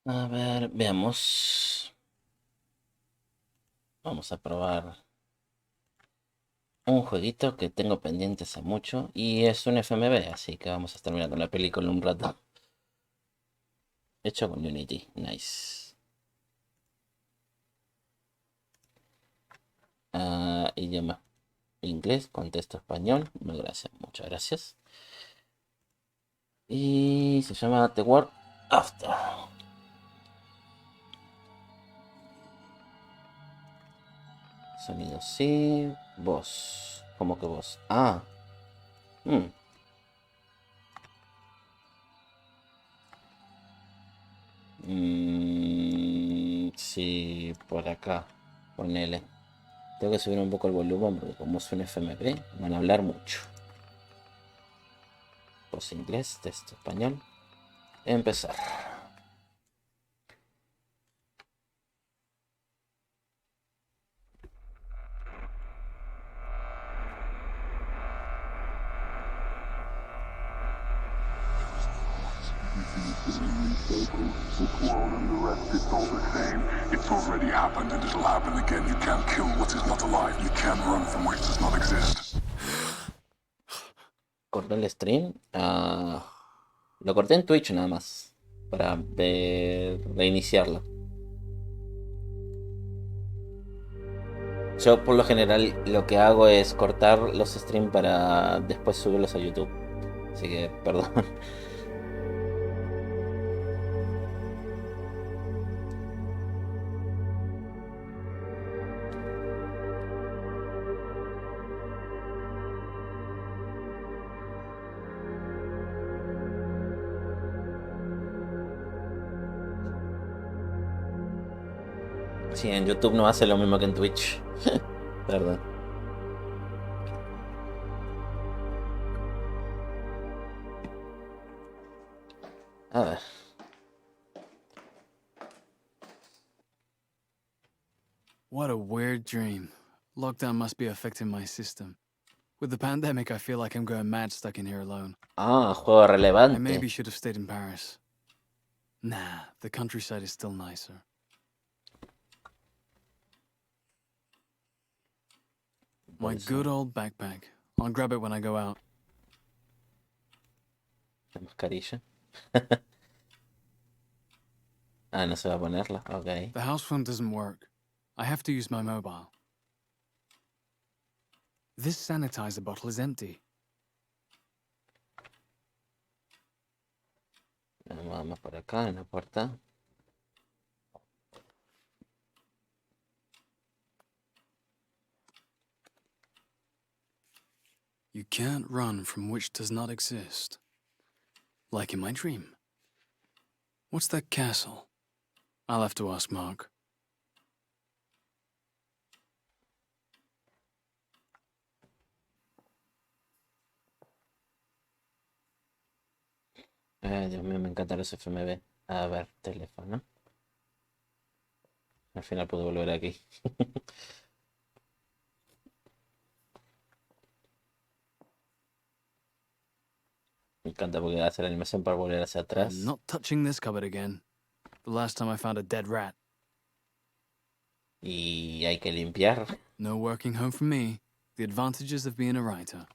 A ver, veamos. Vamos a probar un jueguito que tengo pendiente hace mucho y es un FMV, así que vamos a estar mirando la película un rato. Hecho con Unity, nice. Idioma inglés, contexto español, no gracias, muchas gracias. Y se llama The World After. Sonido sí, voz. ¿Cómo que voz? Mm, sí, por acá. Ponele. Tengo que subir un poco el volumen porque como es un FMP, van a hablar mucho. Voz inglés, texto español. Empezar. It's all the same. It's already happened and it'll happen again. You can't kill what is not alive. You can't run from what does not exist. Corté el stream. Lo corté en Twitch nada más. Para reiniciarlo. Yo por lo general lo que hago es cortar los streams para después subirlos a YouTube. Así que, perdón. Sí, en YouTube no hace lo mismo que en Twitch. Perdón. A ver. What a weird dream. Lockdown must be affecting my system. With the pandemic, I feel like I'm going mad stuck in here alone. Juego I relevante. maybe should have stayed in Paris. Nah, the countryside is still nicer. My good old backpack. I'll grab it when I go out. La mascarilla. No se va a ponerla. Ok. The house phone doesn't work. I have to use my mobile. This sanitizer bottle is empty. Vamos por acá en la puerta. You can't run from which does not exist. Like in my dream. What's that castle? I'll have to ask Mark. Dios mío, me encantan los FMV. A ver, teléfono. Al final puedo volver aquí. Me encanta porque hace la animación para volver hacia I'm atrás. not touching this cupboard again. The last time I found a dead rat. Y hay que limpiar. No working home for me. The advantages of being a writer.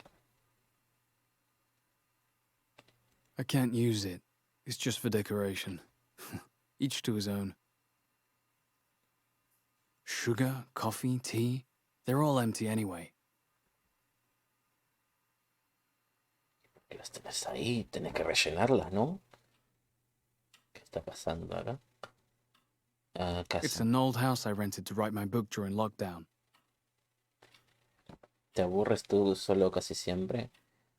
I can't use it. It's just for decoration. Each to his own. Sugar, coffee, tea, they're all empty anyway. Que las tenés ahí, tenés que rellenarlas, ¿no? ¿Qué está pasando acá? It's Casa. an old house I rented to write my book during lockdown. ¿Te aburres tú solo casi siempre?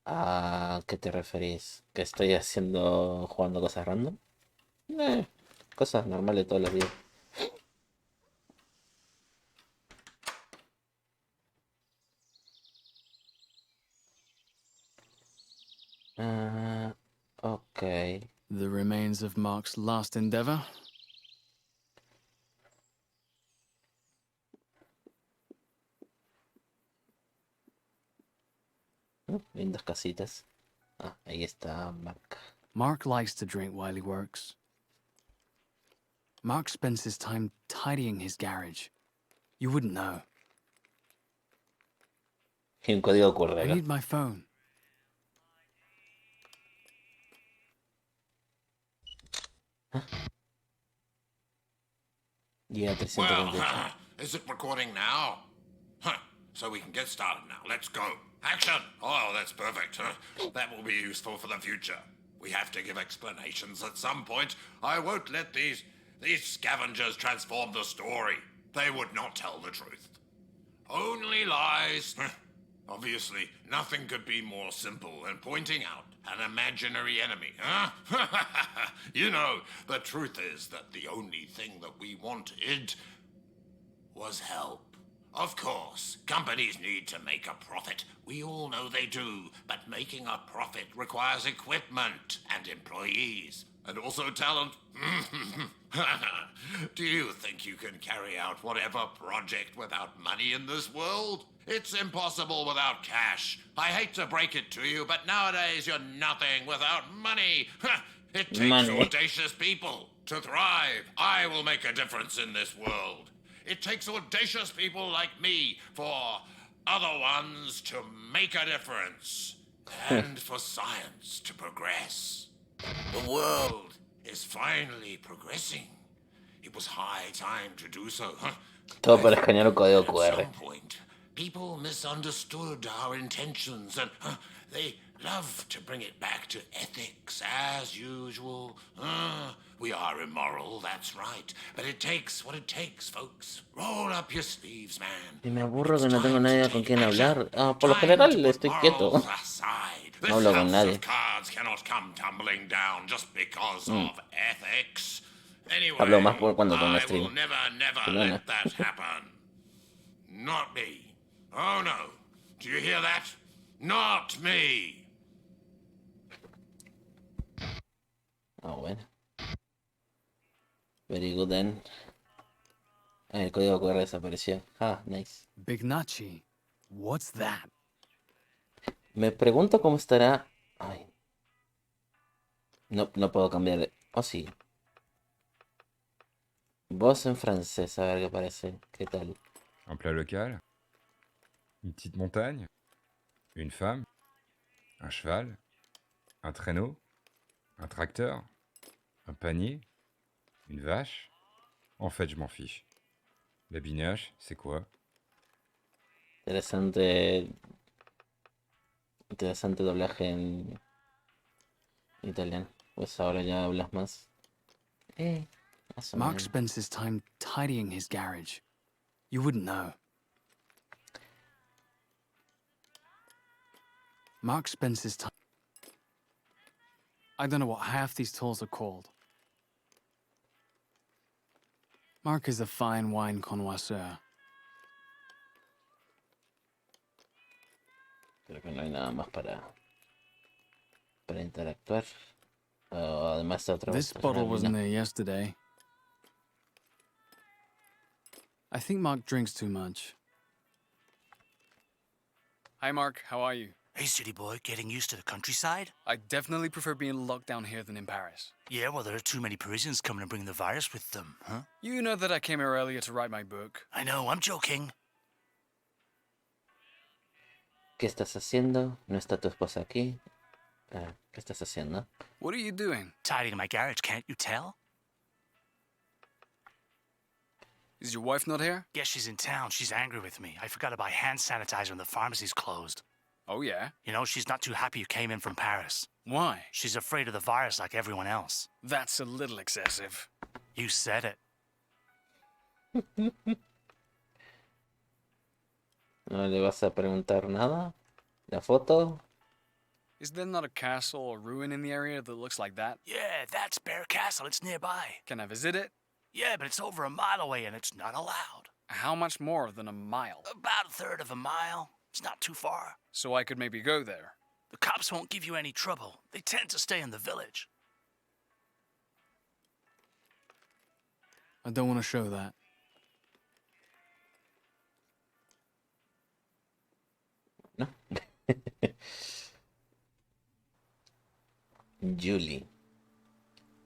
¿A qué te referís? ¿Que estoy haciendo, jugando cosas random? Eh, Cosas normales de todos los días. Ok. The remains of Mark's last endeavor. Lindas casitas. Ahí está Mark. Mark likes to drink while he works. Mark spends his time tidying his garage. You wouldn't know. Y un código QR I acá. need my phone. Guía Well, 328. is it recording now? Huh. So we can get started now. Let's go. Action! Oh, that's perfect. That will be useful for the future. We have to give explanations at some point. I won't let these scavengers transform the story. They would not tell the truth. Only lies. Obviously, nothing could be more simple than pointing out an imaginary enemy, huh? You know, the truth is that the only thing that we wanted was help. Of course, companies need to make a profit. We all know they do. But making a profit requires equipment and employees. And also talent. Do you think you can carry out whatever project without money in this world? It's impossible without cash. I hate to break it to you, but nowadays you're nothing without money. It takes Money. audacious people to thrive. I will make a difference in this world. It takes audacious people like me for other ones to make a difference. And for science to progress. The world is finally progressing. It was high time to do so. Todo para escanear un código At QR. some point, people misunderstood our intentions and they love to bring it back to ethics as usual. We are immoral, that's right. But it takes what it takes, folks. Roll up your sleeves, man. Y me aburro It's que no tengo time to nadie con take quien action. hablar. Por lo Time general to put estoy quieto. morals aside. This No hablo con house nadie. of cards cannot come tumbling down just because of ethics. Anyway, Hablo más por cuando tengo I stream. will never Si no, no. let that happen. Not me. Oh no. Do you hear that? Not me. Ah, bueno. Very good then. El código QR desapareció. Ah, nice. Big Nachi. What's that? Me pregunto cómo estará. Ay. No, no puedo cambiar. Oh, sí. Voz en francés, a ver qué parece. ¿Qué tal? Un plat local, une petite montagne, une femme, un cheval, un traîneau, un tracteur, un panier, une vache. En fait, je m'en fiche. La binache, c'est quoi? Interesante. Interesante doblaje en italiano. Pues ahora ya hablas más. Más o Mark menos. spends his time tidying his garage. You wouldn't know. Mark spends his time... I don't know what half these tools are called. Mark is a fine wine connoisseur. Creo que no hay nada más para interactuar. Además de otra This vez, bottle no. wasn't there yesterday. I think Mark drinks too much. Hi, Mark. How are you? Hey, city boy, getting used to the countryside? I definitely prefer being locked down here than in Paris. Yeah, well, there are too many Parisians coming to bring the virus with them, huh? You know that I came here earlier to write my book. I know, I'm joking. ¿Qué estás haciendo? ¿No está tu esposa aquí? ¿Qué estás haciendo? What are you doing? Tidying my garage, can't you tell? Is your wife not here? Yes, she's in town. She's angry with me. I forgot to buy hand sanitizer and the pharmacy's closed. Oh, yeah? You know, she's not too happy you came in from Paris. Why? She's afraid of the virus like everyone else. That's a little excessive. You said it. ¿No le vas a preguntar nada? ¿La foto? Is there not a castle or ruin in the area that looks like that? Yeah, that's Bear Castle. It's nearby. Can I visit it? Yeah, but it's over a mile away and it's not allowed. How much more than a mile? About a third of a mile. It's not too far. So I could maybe go there. The cops won't give you any trouble. They tend to stay in the village. I don't want to show that. ¿No? Julie.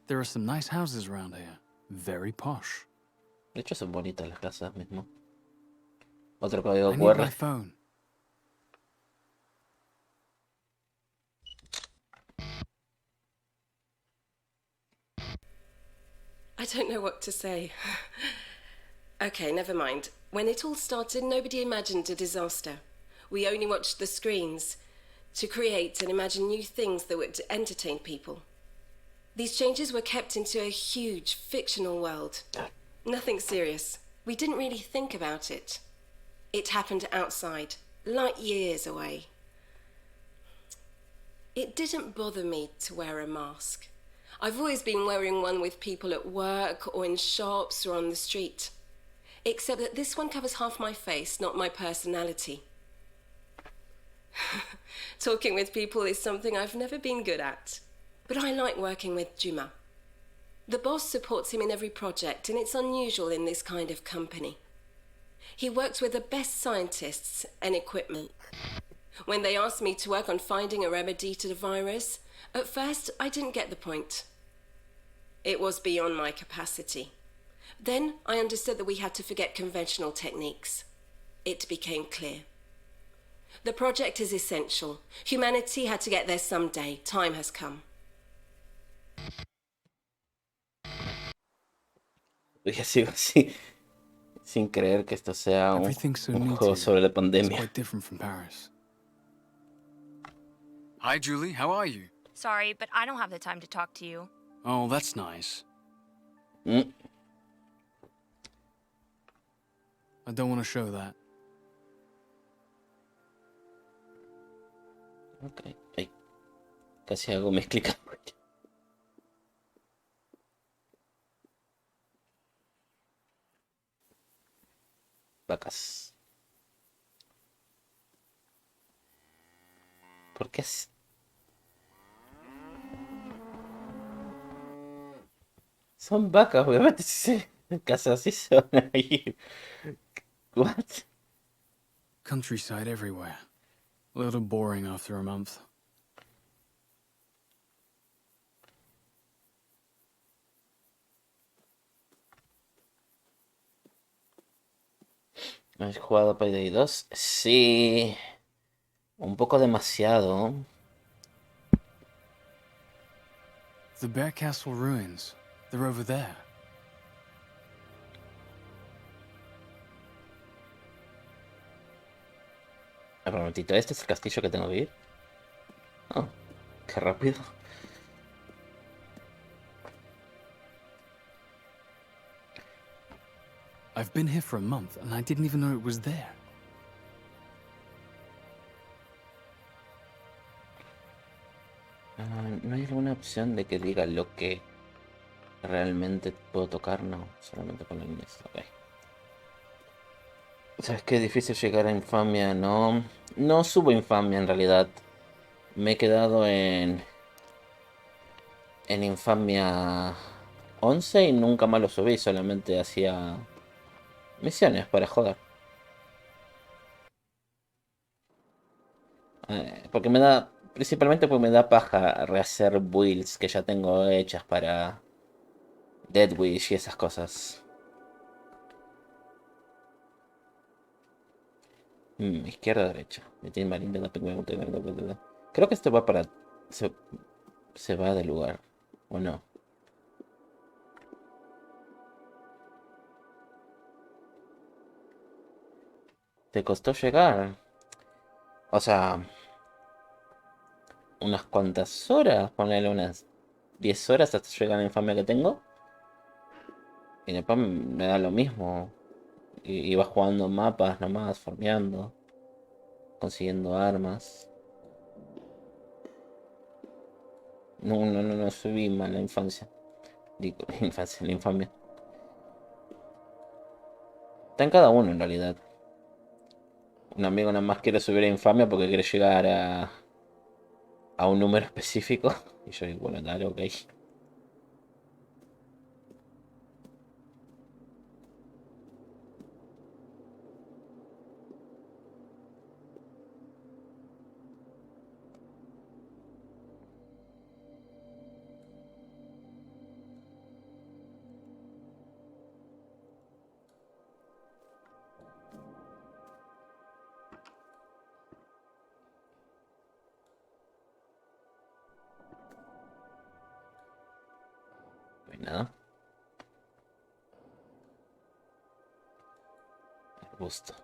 There are some nice houses around here. Very posh. De hecho, son bonitas las casas mismo. Otro código I need QR. my phone. I don't know what to say. Okay, never mind. When it all started, nobody imagined a disaster. We only watched the screens to create and imagine new things that would entertain people. These changes were kept into a huge fictional world. Nothing serious. We didn't really think about it. It happened outside, light years away. It didn't bother me to wear a mask. I've always been wearing one with people at work or in shops or on the street. Except that this one covers half my face, not my personality. Talking with people is something I've never been good at. But I like working with Juma. The boss supports him in every project, and it's unusual in this kind of company. He works with the best scientists and equipment. When they asked me to work on finding a remedy to the virus, at first I didn't get the point. It was beyond my capacity. Then I understood that we had to forget conventional techniques. It became clear. The project is essential. Humanity had to get there someday. Time has come. Yo sigo así, sin creer que esto sea Everything's so un neat juego here. sobre la It's pandemia. quite different from Paris. Hi, Julie. How are you? Sorry, but I don't have the time to talk to you. Oh, that's nice. Mm, I don't want to show that. ok. Ay, casi hago mezcla. Vacas. ¿Por qué es? Son vacas, obviamente. Si se casa así se van a ir. What? Countryside everywhere. A little boring after a month. ¿Has jugado Payday 2? Sí. Un poco demasiado. The Bear Castle ruins. They're over there. Ah, pero un momentito, ¿este es el castillo que tengo que ir? Oh, qué rápido. I've been here for a month, and I didn't even know it was there. ¿No hay alguna opción de que diga lo que realmente puedo tocar? No, solamente con la inglés. Ok. ¿Sabes qué? Difícil llegar a infamia, no. No subo infamia en realidad. Me he quedado en infamia 11 y nunca más lo subí, solamente hacía misiones para joder. Porque me da, principalmente porque me da paja rehacer builds que ya tengo hechas para Dead Wish y esas cosas. Izquierda, derecha. Creo que esto va para... Se, se va del lugar. ¿O no? ¿Te costó llegar? O sea... Unas cuantas horas. Ponerle unas 10 horas hasta llegar a la infamia que tengo. Y después me da lo mismo. Iba jugando mapas nomás, farmeando. Consiguiendo armas. No subí mal la infancia. Digo, infancia, la infamia. Está en cada uno en realidad. Un amigo nada más quiere subir a infamia porque quiere llegar a un número específico. Y yo digo, bueno, dale, ok. No hay nada. Arbusto.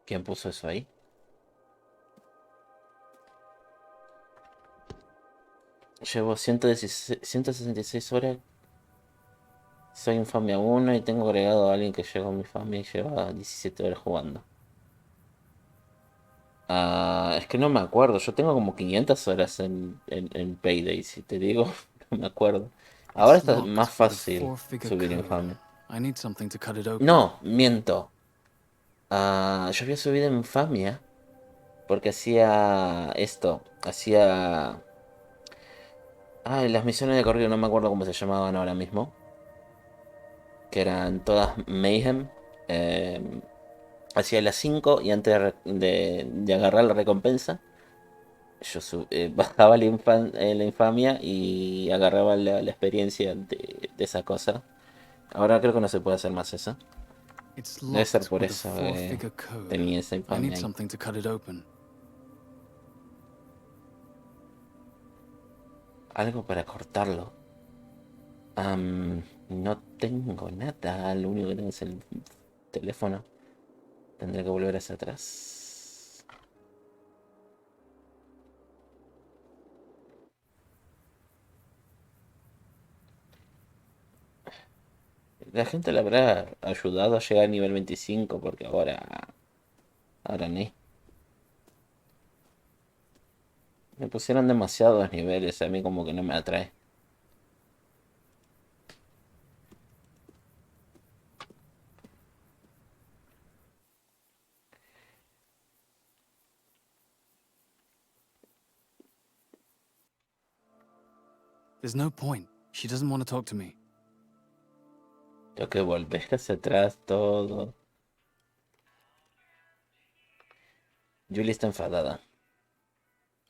¿Quién puso eso ahí? Llevo 166 horas. Soy infamia 1 y tengo agregado a alguien que llegó a mi familia y lleva 17 horas jugando. Es que no me acuerdo. Yo tengo como 500 horas en Payday, si te digo. No me acuerdo. Ahora It's está más locked with a fácil 4-figure subir code. infamia. I need something to cut it open. No, miento. Yo había subido infamia porque hacía esto. Hacía... las misiones de corrido, no me acuerdo cómo se llamaban ahora mismo. Que eran todas Mayhem. Eh, Hacía las 5 y antes de agarrar la recompensa, yo bajaba la infamia y agarraba la experiencia de esa cosa. Ahora creo que no se puede hacer más eso. It's Debe ser locked por with a eso que 4-figure code. tenía esa I need infamia ahí. something to cut it open. Algo para cortarlo. No tengo nada. Lo único que tengo es el teléfono. Tendré que volver hacia atrás. La gente le habrá ayudado a llegar a nivel 25 porque ahora ni. Me pusieron demasiados niveles, a mí como que no me atrae. There's no point. She doesn't want to talk to me. Tengo que volver hacia atrás todo. Julie está enfadada.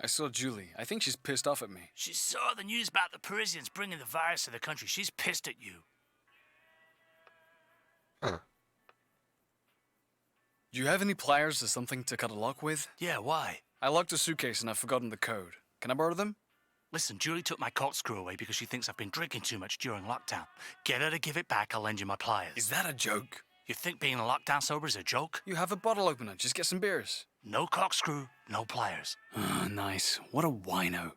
I saw Julie. I think she's pissed off at me. She saw the news about the Parisians bringing the virus to the country. She's pissed at you. Do you have any pliers or something to cut a lock with? Yeah, why? I locked a suitcase and I've forgotten the code. Can I borrow them? Listen, Julie took my corkscrew away because she thinks I've been drinking too much during lockdown. Get her to give it back, I'll lend you my pliers. Is that a joke? You think being lockdown sober is a joke? You have a bottle opener. Just get some beers. No corkscrew, no pliers. Nice. What a wino.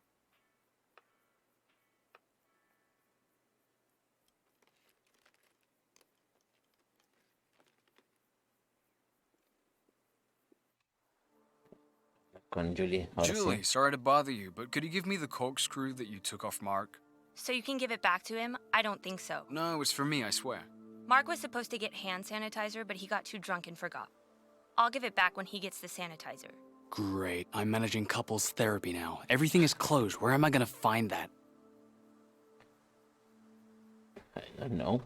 Con Julie, ahora Julie, sí. sorry to bother you, but could you give me the corkscrew that you took off Mark? So you can give it back to him? I don't think so. No, it's for me, I swear. Mark was supposed to get hand sanitizer, but he got too drunk and forgot. I'll give it back when he gets the sanitizer. Great. I'm managing couples therapy now. Everything is closed. Where am I gonna find that? I don't know.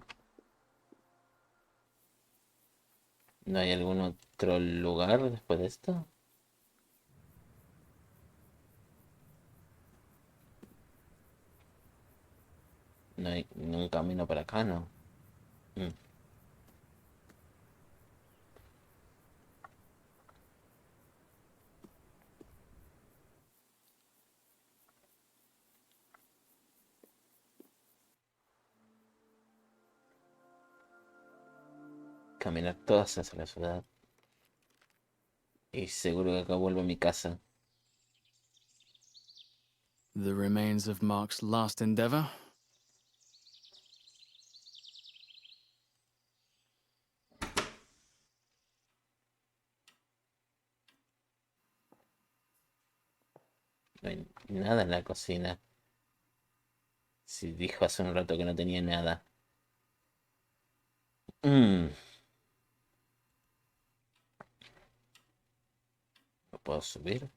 ¿No hay algún otro lugar después de esto? No hay un camino para acá, ¿no? Caminar todas hacia la ciudad. Y seguro que acá vuelvo a mi casa. The remains of Mark's last endeavor? No hay nada en la cocina. Si dijo hace un rato que no tenía nada. ¿Lo puedo subir?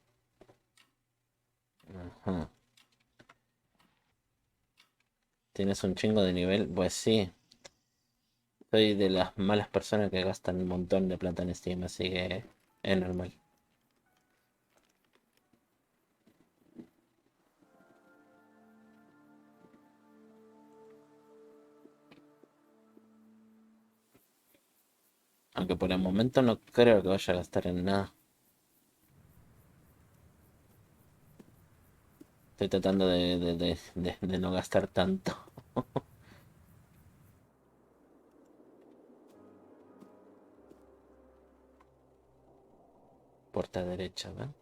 Ajá. ¿Tienes un chingo de nivel? Pues sí. Soy de las malas personas que gastan un montón de plata en Steam, así que es normal. Aunque por el momento no creo que vaya a gastar en nada. Estoy tratando de no gastar tanto. Puerta derecha, ¿ven?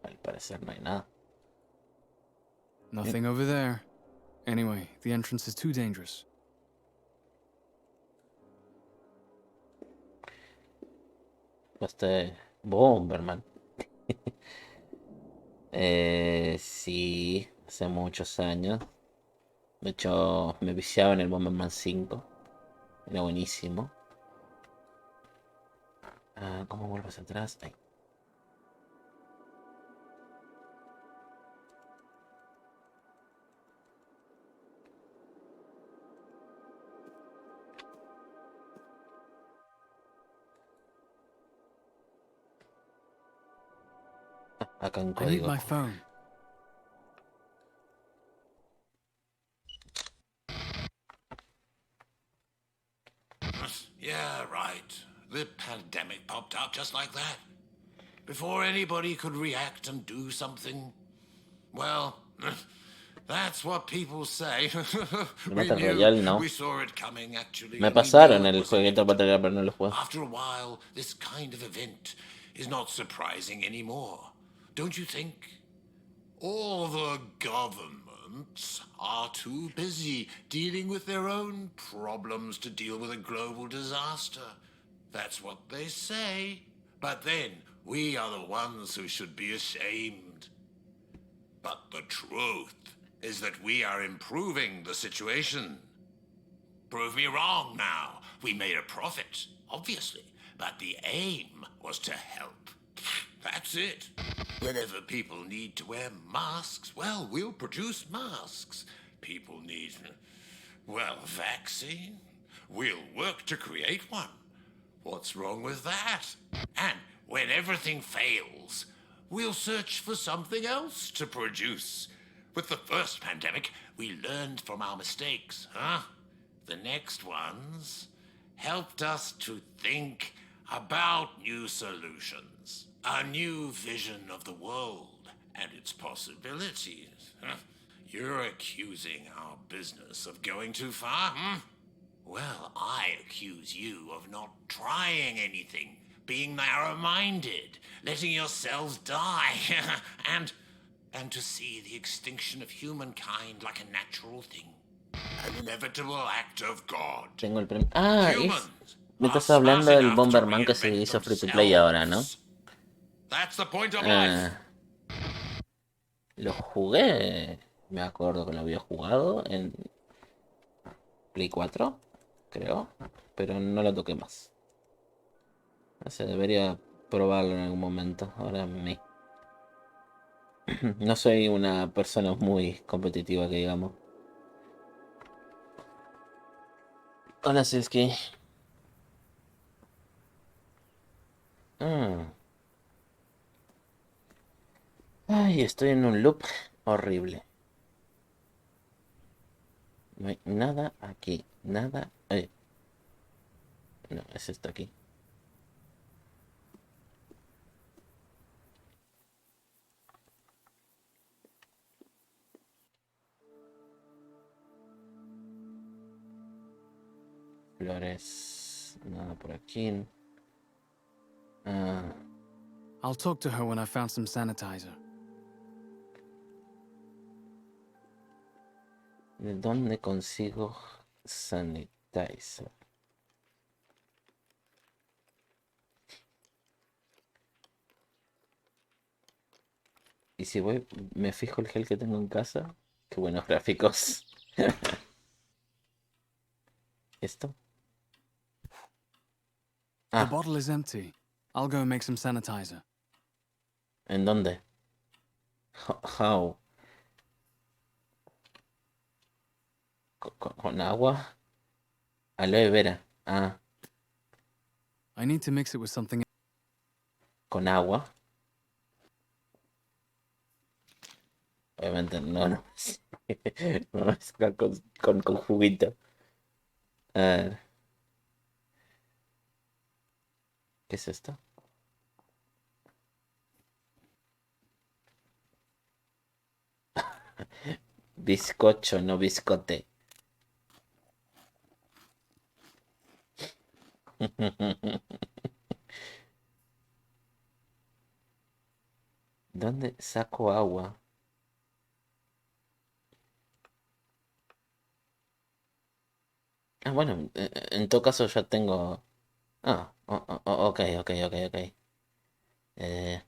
Al parecer no hay nada. Nothing over there. Anyway, the entrance is too dangerous. Bomberman. Sí, hace muchos años. De hecho, me viciaba en el Bomberman 5. Era buenísimo. ¿Cómo vuelves atrás? Ahí. Acá en I need código. my phone. Yeah, right. The pandemic popped up just like that. Before anybody could react and do something. Well, that's what people say. El we Battle knew, Royale no. we saw it coming actually. Me And we pasaron knew it el was jueguito Battle inevitable. Royale, pero no lo jugué. After a while, this kind of event is not surprising anymore. Don't you think? All the governments are too busy dealing with their own problems to deal with a global disaster. That's what they say. But then, we are the ones who should be ashamed. But the truth is that we are improving the situation. Prove me wrong now. We made a profit, obviously, but the aim was to help. That's it. Whenever people need to wear masks, well, we'll produce masks. People need, well, a vaccine. We'll work to create one. What's wrong with that? And when everything fails, we'll search for something else to produce. With the first pandemic, we learned from our mistakes, huh? The next ones helped us to think about new solutions, a new vision of the world and its possibilities. Huh? You're accusing our business of going too far, hmm? Well, I accuse you of not trying anything, being narrow-minded, letting yourselves die, and to see the extinction of humankind like a natural thing. An inevitable act of God. Tengo el premio. Ah, Humans me are estás hablando smart del enough to Bomberman que se reinvent hizo free to play ahora, ¿no? themselves. That's the point of life. Lo jugué. Me acuerdo que lo había jugado en Play 4, creo. Pero no lo toqué más. O sea, debería probarlo en algún momento. Ahora me... No soy una persona muy competitiva, que digamos. Hola, Siski. Ay, estoy en un loop horrible. No hay nada aquí. Nada. No, es esto aquí. Flores. Nada por aquí. I'll talk to her when I found some sanitizer. ¿De dónde consigo sanitizer? Y si voy, me fijo el gel que tengo en casa. Qué buenos gráficos. ¿Esto? The bottle is empty. I'll go and make some sanitizer. ¿En dónde? How? ¿Con agua? Aloe vera. I need to mix it with something. Con agua. Obviamente no. No mezclar con juguito. A ver, ¿qué es esto? Bizcocho, no biscote. ¿Dónde saco agua? Ah, bueno, en todo caso ya tengo. Ah, ok, ok. Eh,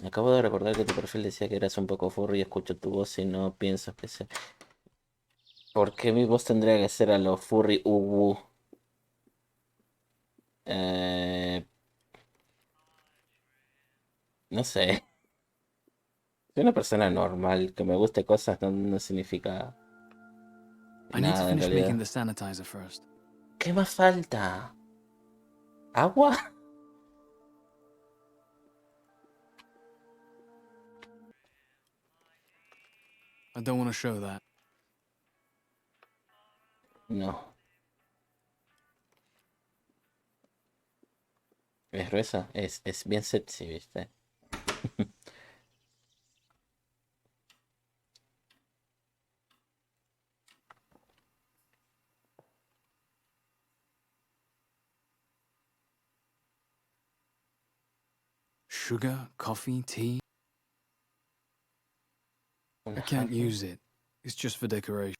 Acabo de recordar que tu perfil decía que eras un poco furry y escucho tu voz y no pienso que sea. ¿Por qué mi voz tendría que ser a lo furry uwu? Eh, no sé. Soy una persona normal. Que me guste cosas no significa I need to nada en finish making realidad. the sanitizer first. ¿Qué más falta? ¿Agua? I don't want to show that. No. ¿Es gruesa? Es bien sexy, ¿viste? Sugar, coffee, tea. I Una can't jarra. use it. It's just for decoration.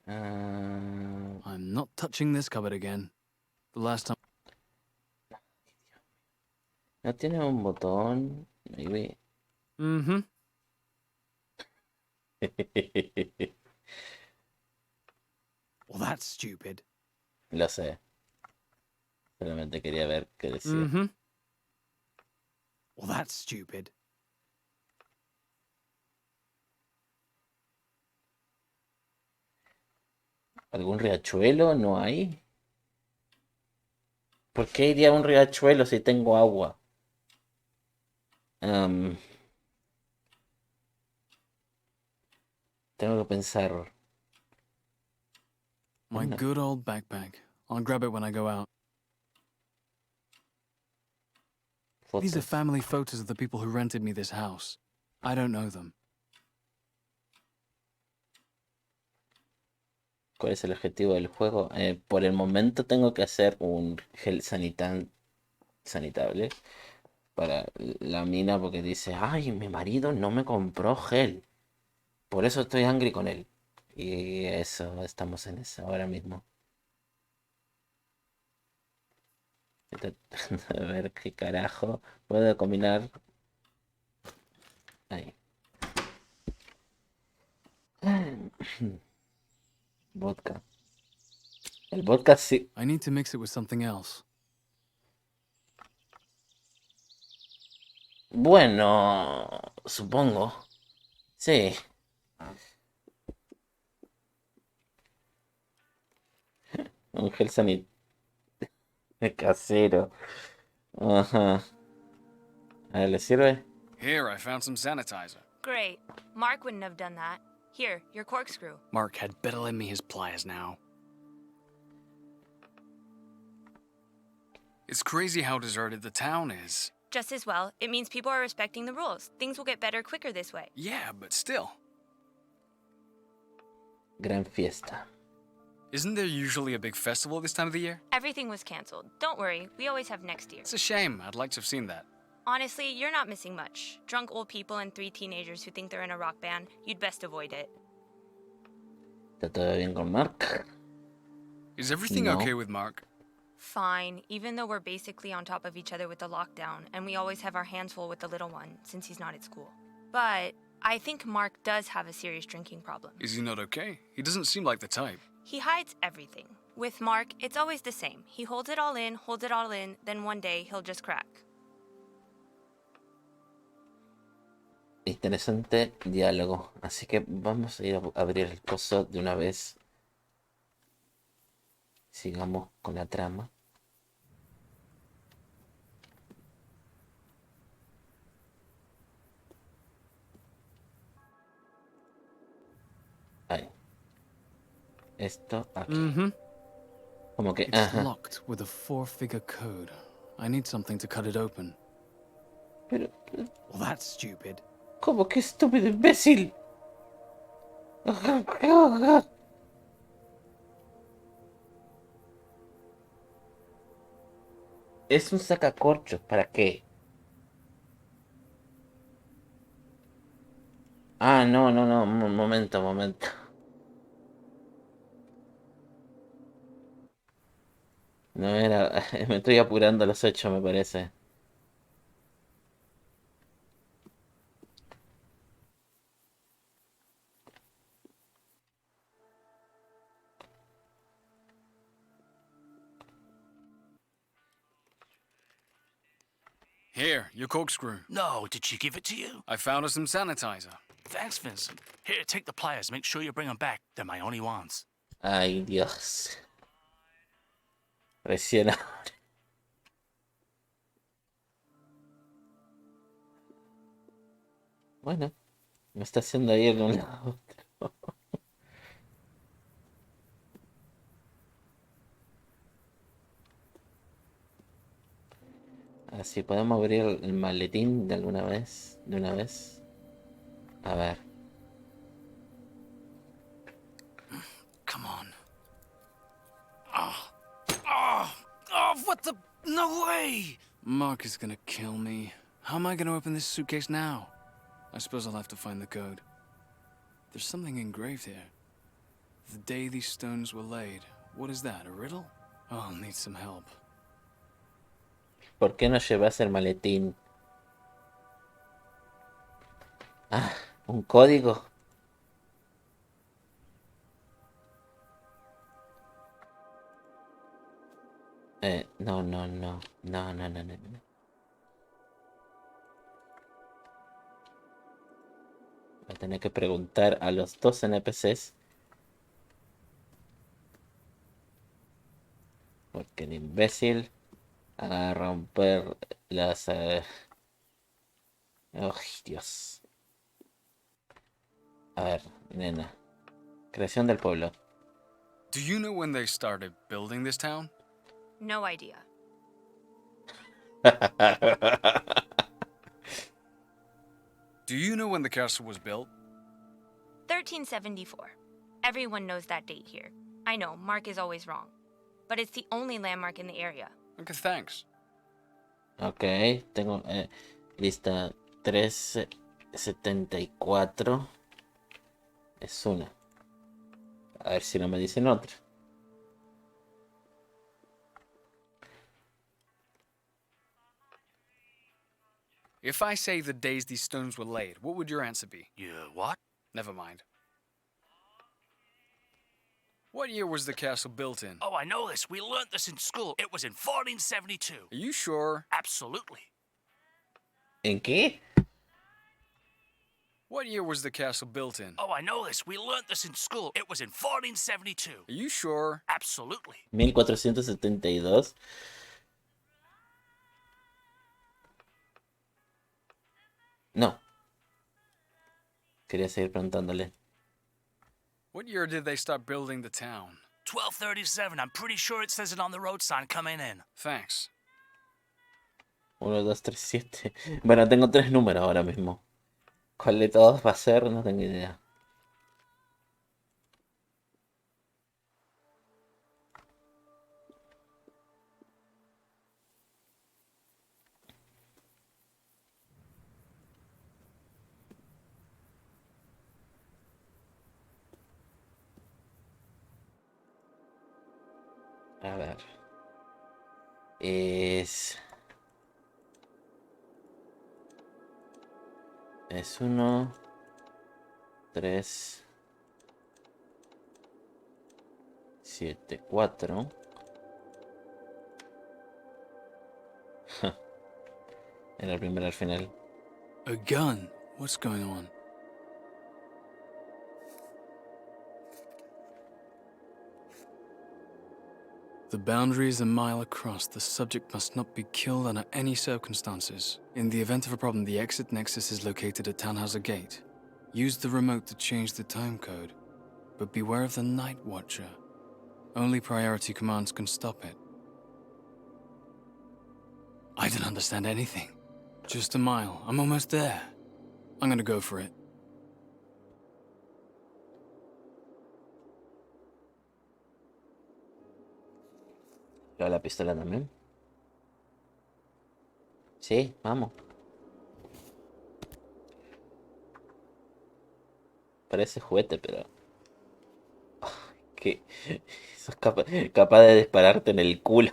Ah, I'm not touching this cupboard again. The last time. no tiene un botón. Maybe. Mm-hmm. Well, that's stupid. Lo sé. Solamente quería ver qué decía. Mm-hmm. Well, that's stupid. ¿Algún riachuelo? ¿No hay? ¿Por qué iría a un riachuelo si tengo agua? Am, Tengo que pensar. My Una good old backpack. I'll grab it when I go out. These are fotos. family photos of the people who rented me this house. I don't know them. ¿Cuál es el objetivo del juego? Por el momento tengo que hacer un gel sanitable para la mina porque dice, ay, mi marido no me compró gel. Por eso estoy angry con él. Y eso, estamos en eso ahora mismo. Estoy tratando de ver qué carajo puedo combinar. Ahí. Vodka. El vodka sí. I need to mix it with something else. Bueno, supongo. Sí. Un gel sanitario casero. Ajá. A ver, ¿le sirve? Here, I found some sanitizer. Great. Mark wouldn't have done that. Here, your corkscrew. Mark had better lend me his pliers now. It's crazy how deserted the town is. Just as well, it means people are respecting the rules. Things will get better quicker this way. Yeah, but still. Gran fiesta. Isn't there usually a big festival this time of the year? Everything was canceled. Don't worry, we always have next year. It's a shame. I'd like to have seen that. Honestly, you're not missing much. Drunk old people and 3 teenagers who think they're in a rock band, you'd best avoid it. ¿Está todo bien con Mark? Is everything No. okay with Mark? Fine, even though we're basically on top of each other with the lockdown, and we always have our hands full with the little one, since he's not at school. But I think Mark does have a serious drinking problem. Is he not okay? He doesn't seem like the type. He hides everything. With Mark, it's always the same. He holds it all in, then one day he'll just crack. Interesante diálogo. Así que vamos a ir a abrir el coso de una vez. Sigamos con la trama. Ahí. Esto aquí. Mm-hmm. Como que, It's ajá. locked with a 4-figure code. I need something to cut it open. Pero, Well, that's stupid. ¿cómo que estúpido imbécil? Es un sacacorchos, ¿para qué? Ah, no, no, no, momento, momento. No era, me estoy apurando a los 8, me parece. Here, your corkscrew. No, did she give it to you? I found her some sanitizer. Thanks, Vincent. Here, take the pliers. Make sure you bring them back. They're my only ones. Ay, Dios. Recién ahora. Bueno, me está haciendo ir de un lado a otro. Así podemos abrir el maletín de alguna vez. De una vez. A ver. Come on. Oh, what the? No way! Mark is gonna kill me. How am I gonna open this suitcase now? I suppose I'll have to find the code. There's something engraved here. The day these stones were laid. What is that, a riddle? Oh, I'll need some help. ¿Por qué no llevas el maletín? Ah, un código. No, no, no. No, no, no, no, no. Voy a tener que preguntar a los dos NPCs. Porque el imbécil a romper las... ¡Ay, Dios! A ver, nena. Creación del pueblo. Do you know when they started building this town? No idea. Do you know when the castle was built? 1374. Everyone knows that date here. I know, Mark is always wrong. But it's the only landmark in the area. Okay, thanks. Ok, tengo lista 374. Es una. A ver si no me dicen otra. If I say the days these stones were laid, what would your answer be? You what? Never mind. What year was the castle built in? Oh, I know this. We learned this in school. It was in 1472. Are you sure? Absolutely. ¿En qué? What year was the castle built in? Oh, I know this. We learned this in school. It was in 1472. Are you sure? Absolutely. 1472. No. Quería seguir preguntándole. What year did they start building the town? 1237. I'm pretty sure it says it on the road sign coming in. Thanks. 1, 2, 3, 7. Bueno, tengo 3 números ahora mismo. ¿Cuál de todos va a ser? No tengo idea. A ver. Es 1, 3, 7, 4. Era el primero al final. A gun? What's going on? The boundary is a mile across. The subject must not be killed under any circumstances. In the event of a problem, the exit nexus is located at Tannhauser Gate. Use the remote to change the time code. but beware of the Night Watcher. Only priority commands can stop it. I don't understand anything. Just a mile. I'm almost there. I'm gonna go for it. ¿Lleva la pistola también? Sí, vamos. Parece juguete, pero... que sos capaz de dispararte en el culo.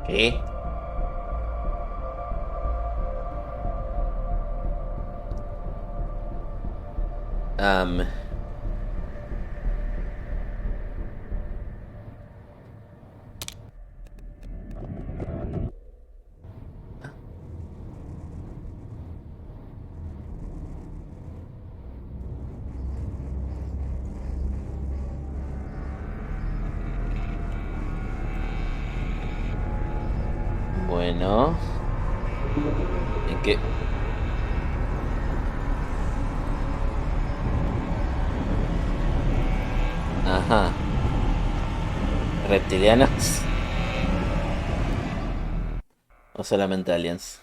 ¿Qué? Um, bueno. ¿En qué? Ajá. ¿Reptilianos? ¿O solamente aliens?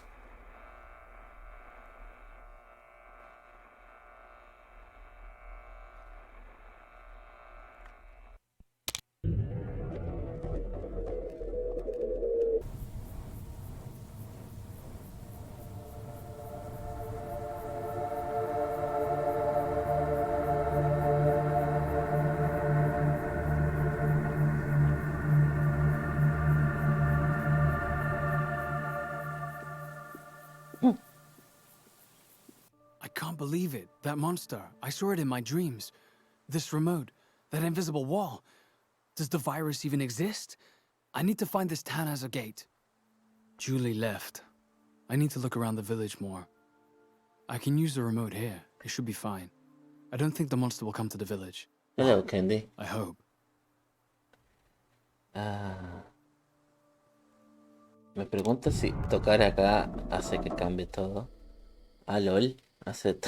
I can't believe it. That monster. I saw it in my dreams. This remote. That invisible wall. Does the virus even exist? I need to find this town as a gate. Julie left. I need to look around the village more. I can use the remote here. It should be fine. I don't think the monster will come to the village. Hello, Candy. I hope. Ah, me pregunto si tocar acá hace que cambie todo. Ah, lol. Hace...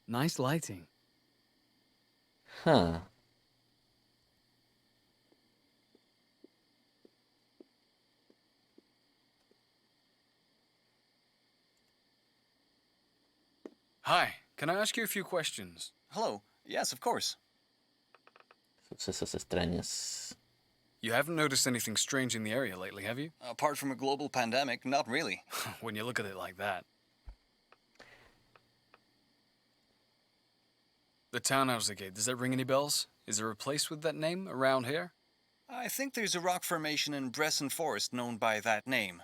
Nice lighting. Huh. Hi, can I ask you a few questions? Hello. Yes, of course. Sucesos extraños. You haven't noticed anything strange in the area lately, have you? Apart from a global pandemic, not really. When you look at it like that. The townhouse gate, does that ring any bells? Is there a place with that name around here? I think there's a rock formation in Bresson Forest known by that name.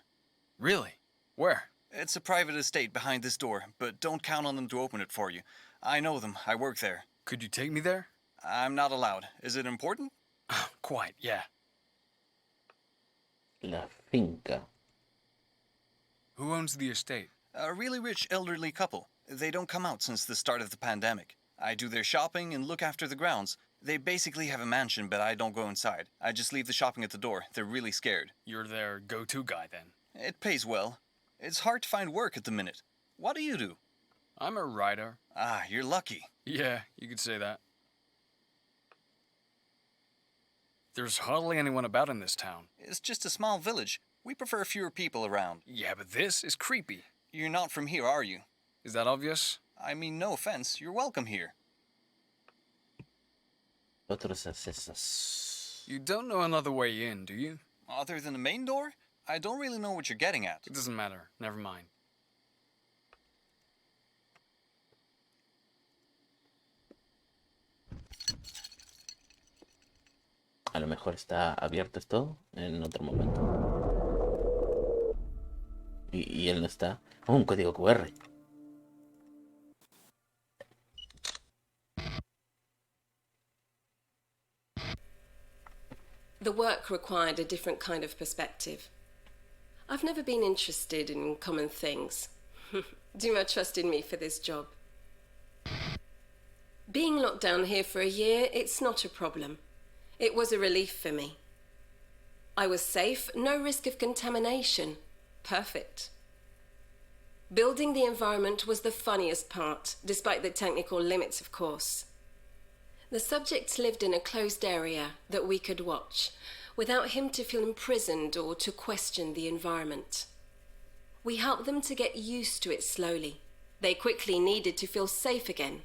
Really? Where? It's a private estate behind this door, but don't count on them to open it for you. I know them. I work there. Could you take me there? I'm not allowed. Is it important? Quite, yeah. La finca. Who owns the estate? A really rich elderly couple. They don't come out since the start of the pandemic. I do their shopping and look after the grounds. They basically have a mansion, but I don't go inside. I just leave the shopping at the door. They're really scared. You're their go-to guy, then. It pays well. It's hard to find work at the minute. What do you do? I'm a writer. Ah, you're lucky. Yeah, you could say that. There's hardly anyone about in this town. It's just a small village. We prefer fewer people around. Yeah, but this is creepy. You're not from here, are you? Is that obvious? I mean, no offense. You're welcome here. Otros accesos. You don't know another way in, do you? Other than the main door? I don't really know what you're getting at. It doesn't matter. Never mind. A lo mejor está abierto esto en otro momento. Y él no está. Oh, un código QR. The work required a different kind of perspective. I've never been interested in common things. Duma trusted me for this job. Being locked down here for a year, it's not a problem. It was a relief for me. I was safe, no risk of contamination. Perfect. Building the environment was the funniest part, despite the technical limits, of course. The subject lived in a closed area that we could watch, without him to feel imprisoned or to question the environment. We helped them to get used to it slowly. They quickly needed to feel safe again.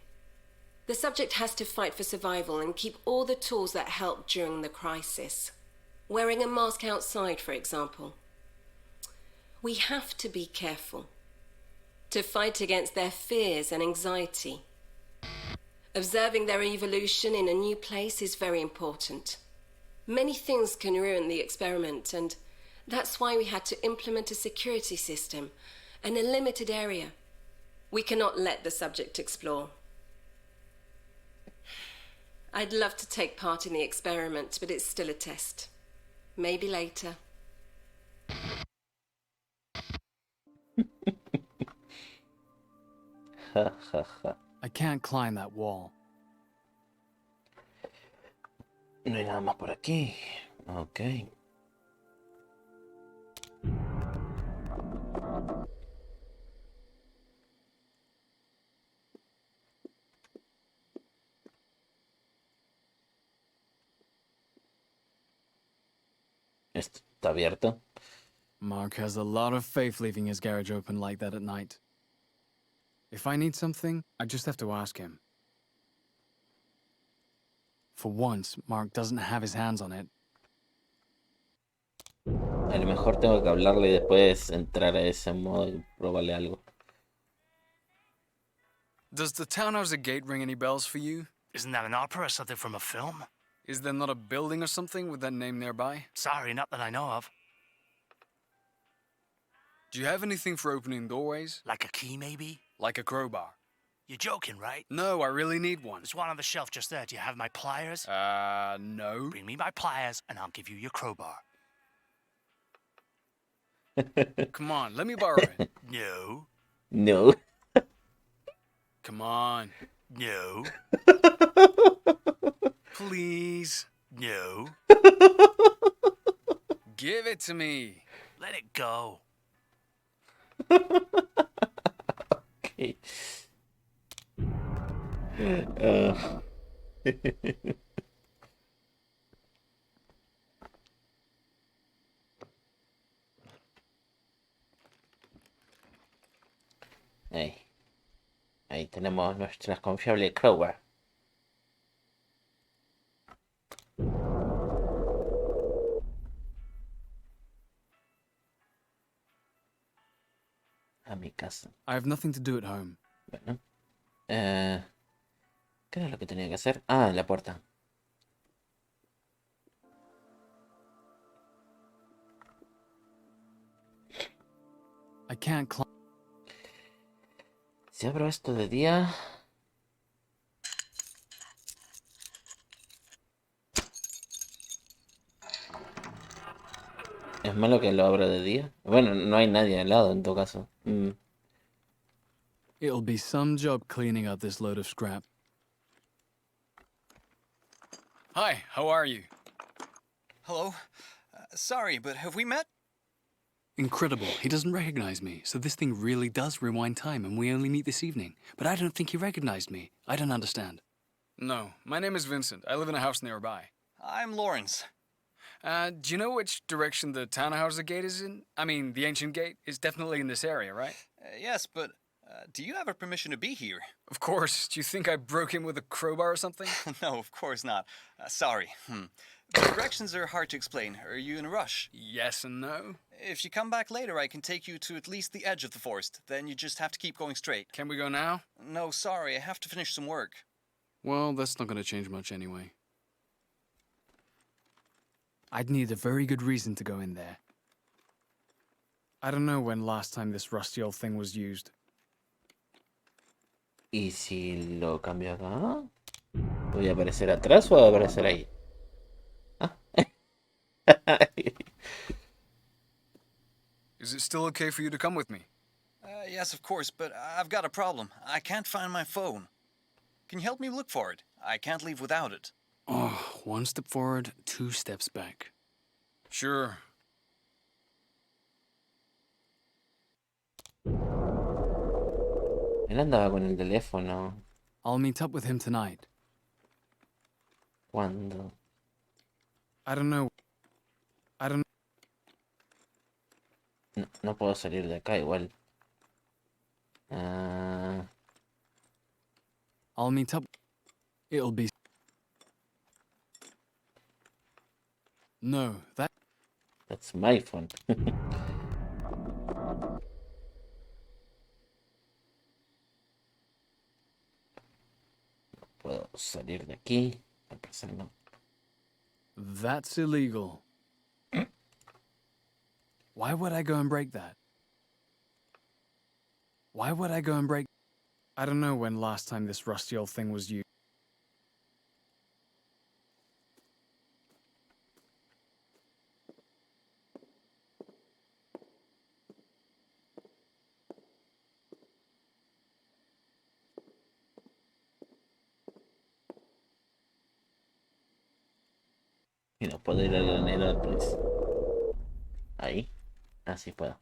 The subject has to fight for survival and keep all the tools that helped during the crisis. Wearing a mask outside, for example. We have to be careful. To fight against their fears and anxiety. Observing their evolution in a new place is very important. Many things can ruin the experiment, and that's why we had to implement a security system in a limited area. We cannot let the subject explore. I'd love to take part in the experiment, but it's still a test. Maybe later. Ja, ja, ja. I can't climb that wall. No hay nada más por aquí. Ok. Esto está abierto. Mark has a lot of faith leaving his garage open like that at night. If I need something, I just have to ask him. For once, Mark doesn't have his hands on it. A lo mejor tengo que hablarle y después entrar a ese modo y probarle algo. Does the townhouse gate ring any bells for you? Isn't that an opera or something from a film? Is there not a building or something with that name nearby? Sorry, not that I know of. Do you have anything for opening doorways? Like a key, maybe? Like a crowbar? You're joking, right? No, I really need one. There's one on the shelf just there. Do you have my pliers? No. Bring me my pliers, and I'll give you your crowbar. Come on, let me borrow it. No. No. Come on. No. Please. No. Give it to me. Let it go. Okay. Ahí tenemos nuestra confiable crowbar. A mi casa. I have nothing to do at home. Bueno. ¿Qué era lo que tenía que hacer? Ah, la puerta. I can't climb. Si abro esto de día... ¿Es malo que lo abra de día? Bueno, no hay nadie al lado en todo caso. It'll be some job cleaning up this load of scrap. Hi, how are you? Hello? Sorry, but have we met? Incredible. He doesn't recognize me, so this thing really does rewind time and we only meet this evening. But I don't think he recognized me. I don't understand. No, my name is Vincent. I live in a house nearby. I'm Lawrence. Do you know which direction the townhouse gate is in? I mean, the ancient gate is definitely in this area, right? Yes, but do you have a permission to be here? Of course. Do you think I broke in with a crowbar or something? No, of course not. Sorry. The directions are hard to explain. Are you in a rush? Yes and no. If you come back later, I can take you to at least the edge of the forest. Then you just have to keep going straight. Can we go now? No, sorry. I have to finish some work. Well, that's not going to change much anyway. I'd need a very good reason to go in there. I don't know when last time this rusty old thing was used. ¿Y si lo cambio acá? ¿Voy a aparecer atrás o voy a aparecer ahí? Ah. Is it still okay for you to come with me? Yes, of course, but I've got a problem. I can't find my phone. Can you help me look for it? I can't leave without it. Oh, one step forward, two steps back. Sure. Él andaba con el teléfono. I'll meet up with him tonight. ¿Cuándo? I don't know. No, no puedo salir de acá igual. Ah, I'll meet up. It'll be. No, that's my phone. Puedo salir de aquí. No. That's illegal. Why would I go and break that? Why would I go and break? I don't know when last time this rusty old thing was used. Y no puedo ir al granero, pues. Ahí. Así puedo.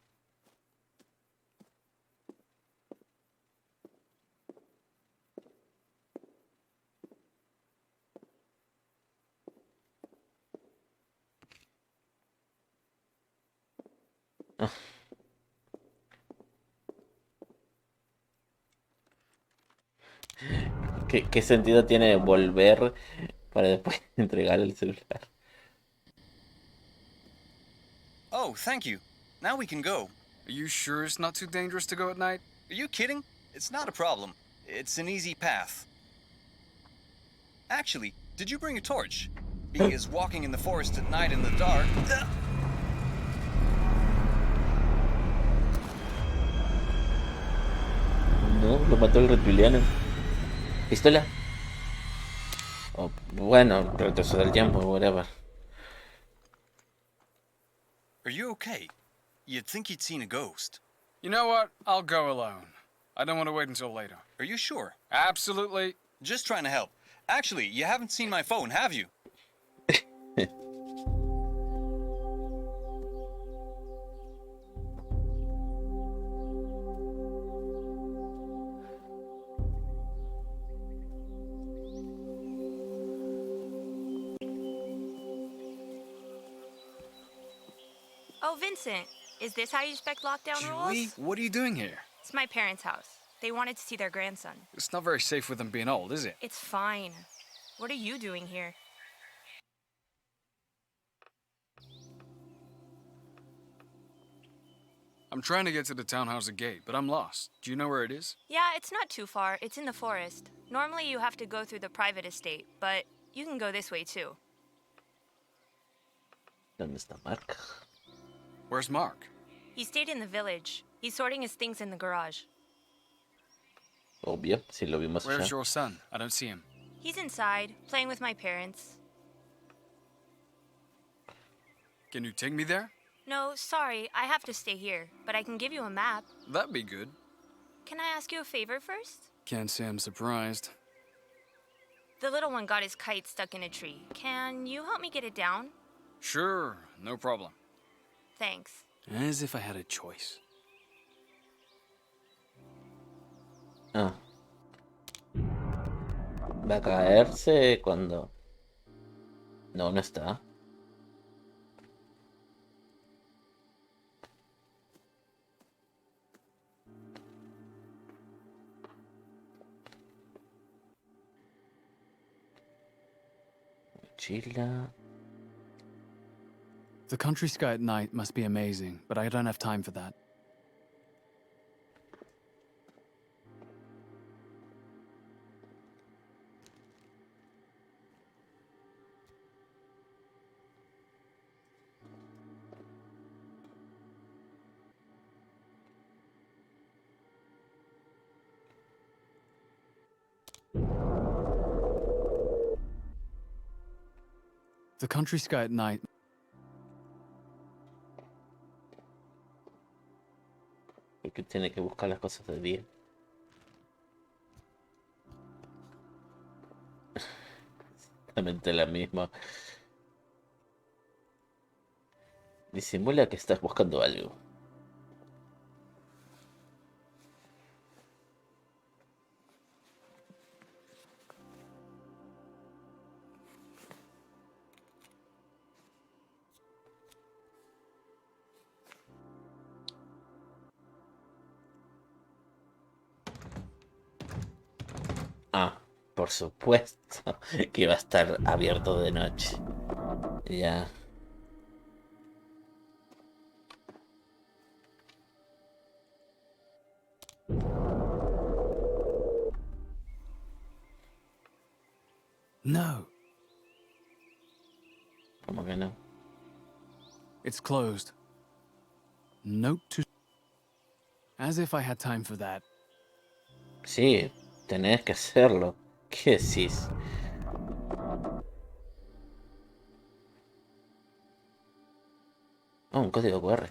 Ah. ¿Qué sentido tiene volver para después entregar el celular? Oh, thank you. Now we can go. Are you sure it's not too dangerous to go at night? Are you kidding? It's not a problem. It's an easy path. Actually, did you bring a torch? Being as walking in the forest at night in the dark. No, lo mató el reptiliano. ¿Pistola? Oh, bueno, retroceder el tiempo, whatever. Are you okay? You'd think you'd seen a ghost. You know what? I'll go alone. I don't want to wait until later. Are you sure? Absolutely. Just trying to help. Actually, you haven't seen my phone, have you? Oh, Vincent, is this how you respect lockdown Julie, rules? what are you doing here? It's my parents' house. They wanted to see their grandson. It's not very safe with them being old, is it? It's fine. What are you doing here? I'm trying to get to the townhouse gate, but I'm lost. Do you know where it is? Yeah, it's not too far. It's in the forest. Normally you have to go through the private estate, but you can go this way too. ¿Dónde está Mark? Where's Mark? He stayed in the village. He's sorting his things in the garage. Obvio, si lo vimos Where's allá. your son? I don't see him. He's inside, playing with my parents. Can you take me there? No, sorry, I have to stay here, but I can give you a map. That'd be good. Can I ask you a favor first? Can't say I'm surprised. The little one got his kite stuck in a tree. Can you help me get it down? Sure, no problem. Thanks. As if I had a choice. Ah. Va a caerse cuando... No, no está. Mochila. The country sky at night must be amazing, but I don't have time for that. The country sky at night. Porque tiene que buscar las cosas de día. Exactamente la misma. Disimula que estás buscando algo. Ah, por supuesto que iba a estar abierto de noche. Ya. No, ¿Cómo que no? it's closed. Note to. As if I had time for that. Sí, tenés que hacerlo. ¿Qué decís? Oh, un código QR.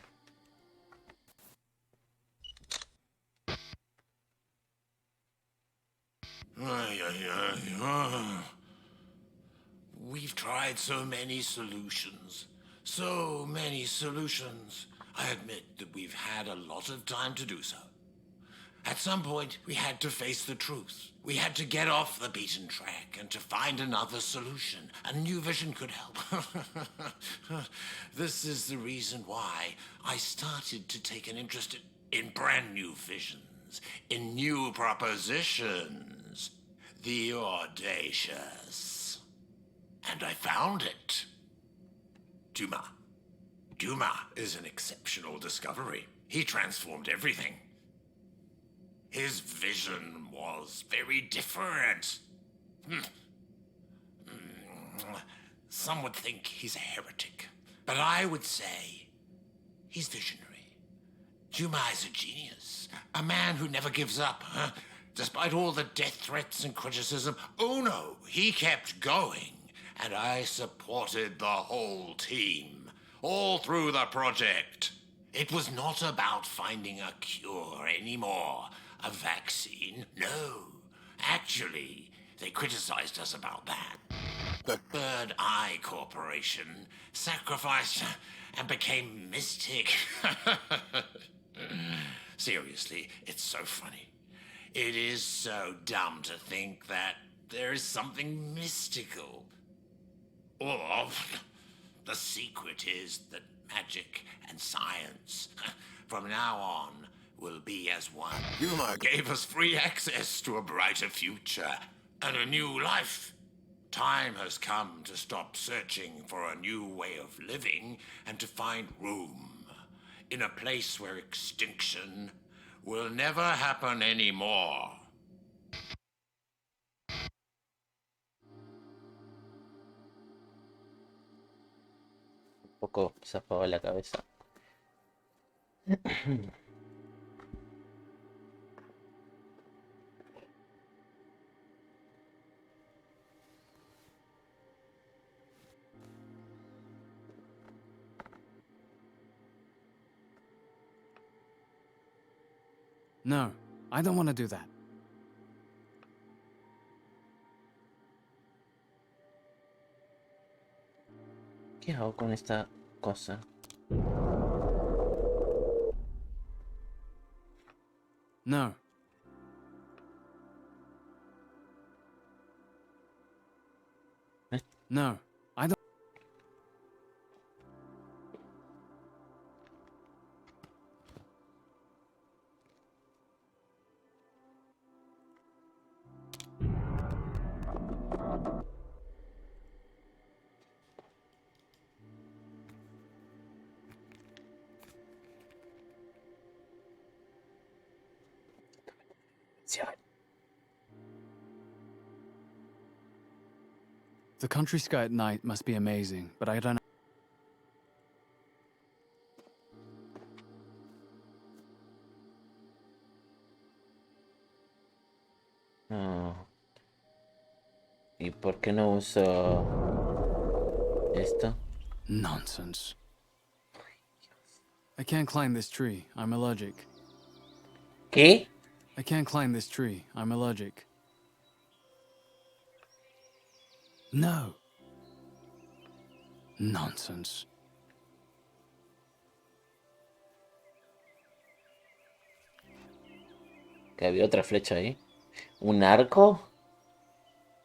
Ay, ay, ay, ah. We've tried so many solutions. So many solutions. I admit that we've had a lot of time to do so. At some point, we had to face the truth. We had to get off the beaten track and to find another solution. A new vision could help. This is the reason why I started to take an interest in brand new visions, in new propositions. The audacious. And I found it. Duma. Duma is an exceptional discovery. He transformed everything. His vision was very different. Some would think he's a heretic, but I would say he's visionary. Juma is a genius, a man who never gives up, huh? Despite all the death threats and criticism. Oh no, he kept going, and I supported the whole team, all through the project. It was not about finding a cure anymore. A vaccine? No. Actually, they criticized us about that. The Third Eye Corporation sacrificed and became mystic. Seriously, it's so funny. It is so dumb to think that there is something mystical. Or the secret is that magic and science, from now on, will be as one. Yuma gave us free access to a brighter future and a new life. Time has come to stop searching for a new way of living and to find room in a place where extinction will never happen anymore. Un poco zafado la cabeza. No, I don't want to do that. ¿Qué hago con esta cosa? No. No, I don't. The country sky at night must be amazing, but I don't. No. ¿Y por qué no uso Esto. Nonsense. I can't climb this tree. I'm allergic. ¿Qué? I can't climb this tree. I'm allergic. No. Nonsense. Que había otra flecha ahí. ¿Un arco?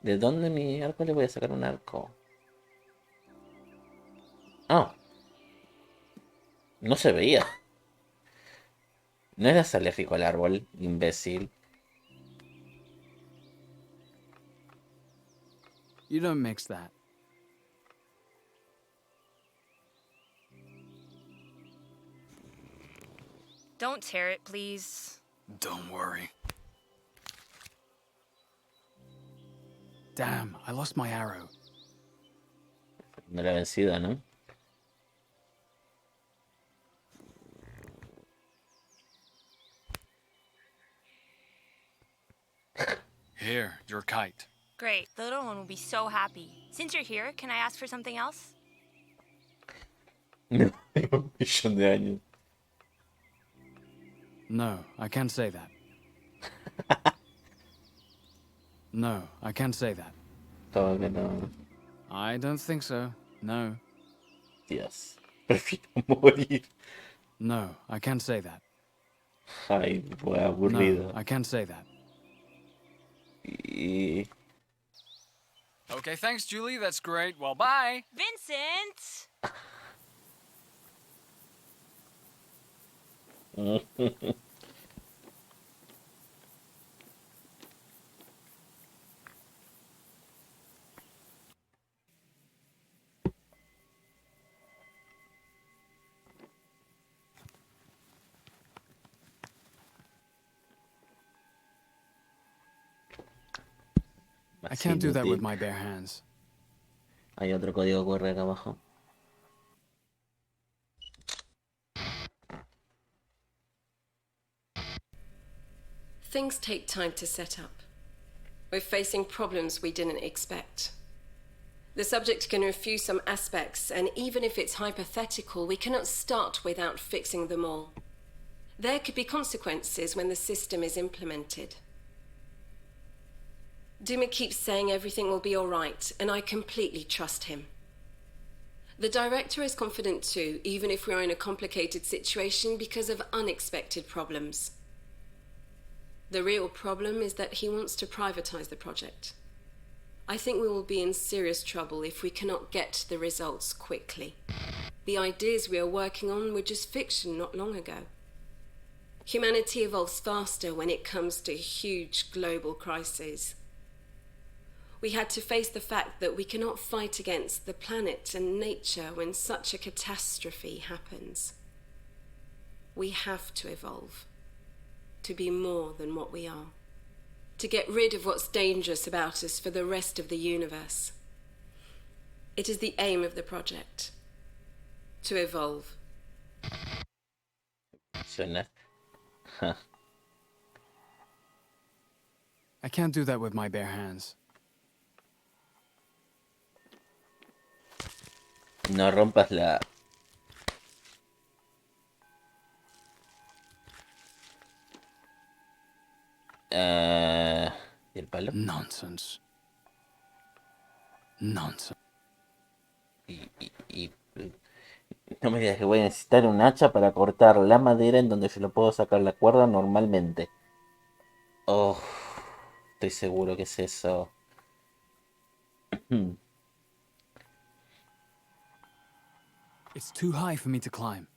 ¿De dónde mi arco le voy a sacar un arco? Ah, no se veía. No eras alérgico al árbol, imbécil. You don't mix that. Don't tear it, please. Don't worry. Damn, I lost my arrow. No la vencida, ¿no? Here, your kite. Great, the little one will be so happy. Since you're here, can I ask for something else? No, tengo un millón de años. No, I can't say that. No, I can't say that. Todo que no. I don't think so. No. Dios. Prefiero morir. No, I can't say that. Ay, fue aburrido. No, I can't say that. Y... Okay, thanks, Julie. That's great. Well, bye. Vincent! I can't do that with my bare hands. Hay otro código QR acá abajo. Things take time to set up. We're facing problems we didn't expect. The subject can refuse some aspects, and even if it's hypothetical, we cannot start without fixing them all. There could be consequences when the system is implemented. Duma keeps saying everything will be all right, and I completely trust him. The director is confident too, even if we're in a complicated situation because of unexpected problems. The real problem is that he wants to privatize the project. I think we will be in serious trouble if we cannot get the results quickly. The ideas we are working on were just fiction not long ago. Humanity evolves faster when it comes to huge global crises. We had to face the fact that we cannot fight against the planet and nature when such a catastrophe happens. We have to evolve, to be more than what we are, to get rid of what's dangerous about us for the rest of the universe. It is the aim of the project, to evolve. Suena. I can't do that with my bare hands. No rompas la... ¿Y el palo? Nonsense. Nonsense. Y no me digas que voy a necesitar un hacha para cortar la madera en donde yo lo puedo sacar la cuerda normalmente. Oh, estoy seguro que es eso. It's too high for me to climb.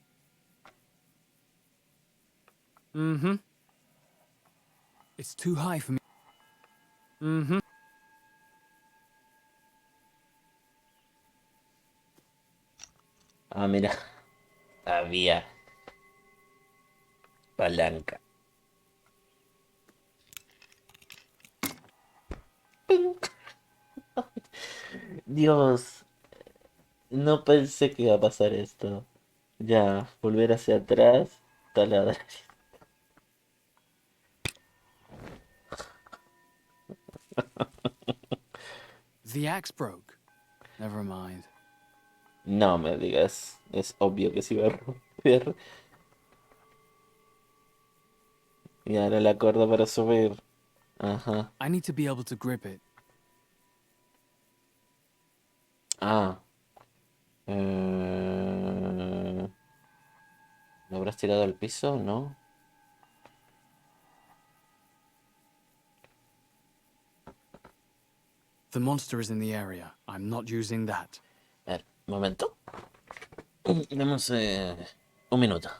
Mm-hmm. It's too high for me. Mm-hmm. Ah, mira. Había palanca. Dios, no pensé que iba a pasar esto. Ya, volver hacia atrás, taladrar. The axe broke. Never mind. No me digas. Es obvio que se iba a romper. Y ahora la cuerda para subir. Ajá. I need to be able to grip it. Ah. Eh... ¿Lo habrás tirado al piso? ¿No? The monster is in the area. I'm not using that. A ver, un momento. Demos un minuto.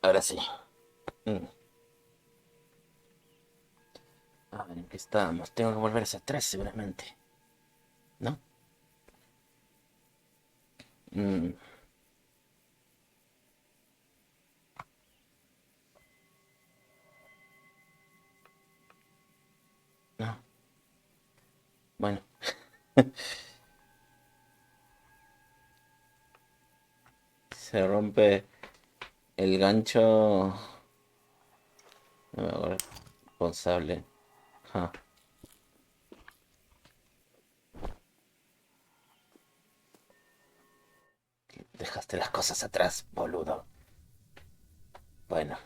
Ahora sí. Mm. A ver, ¿en qué estábamos? Tengo que volver hacia atrás seguramente. ¿No? Mm, no. Bueno. Se rompe el gancho. No me acuerdo. Responsable. Ja. Dejaste las cosas atrás, boludo. Bueno.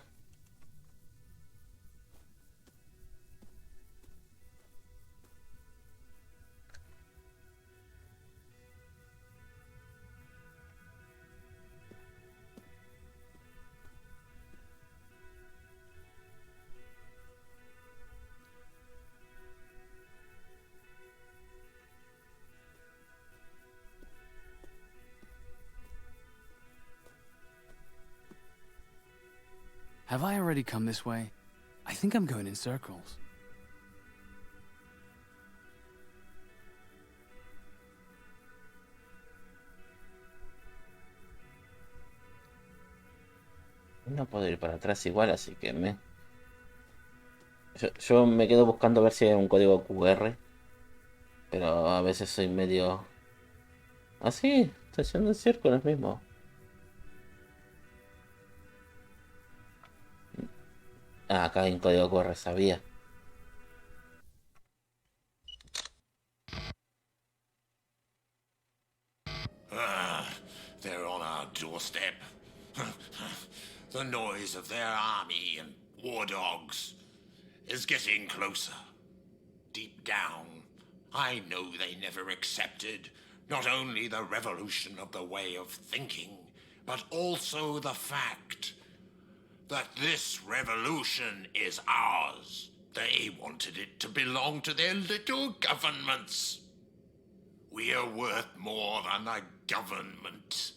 Have I already come this way? I think I'm going in circles. No puedo ir para atrás igual, así que me... Yo me quedo buscando a ver si hay un código QR. Pero a veces soy medio... Ah, sí, estoy haciendo círculos mismo. Ah, acá hay un código QR, sabía. They're on our doorstep. The noise of their army and war dogs is getting closer. Deep down, I know they never accepted not only the revolution of the way of thinking, but also the fact that this revolution is ours. They wanted it to belong to their little governments. We are worth more than a government,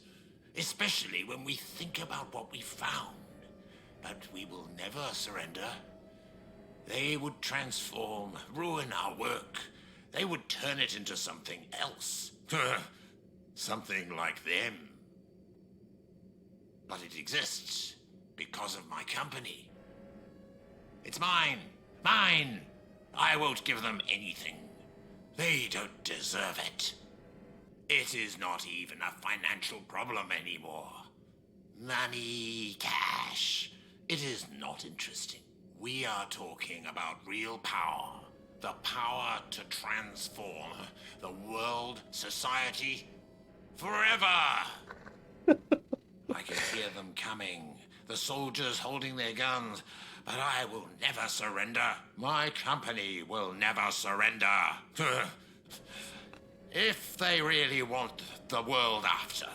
especially when we think about what we found. But we will never surrender. They would transform, ruin our work. They would turn it into something else. Something like them. But it exists because of my company. It's mine. Mine. I won't give them anything. They don't deserve it. It is not even a financial problem anymore. Money, cash. It is not interesting. We are talking about real power. The power to transform the world, society, forever. I can hear them coming. The soldiers holding their guns. But I will never surrender. My company will never surrender. If they really want the world after,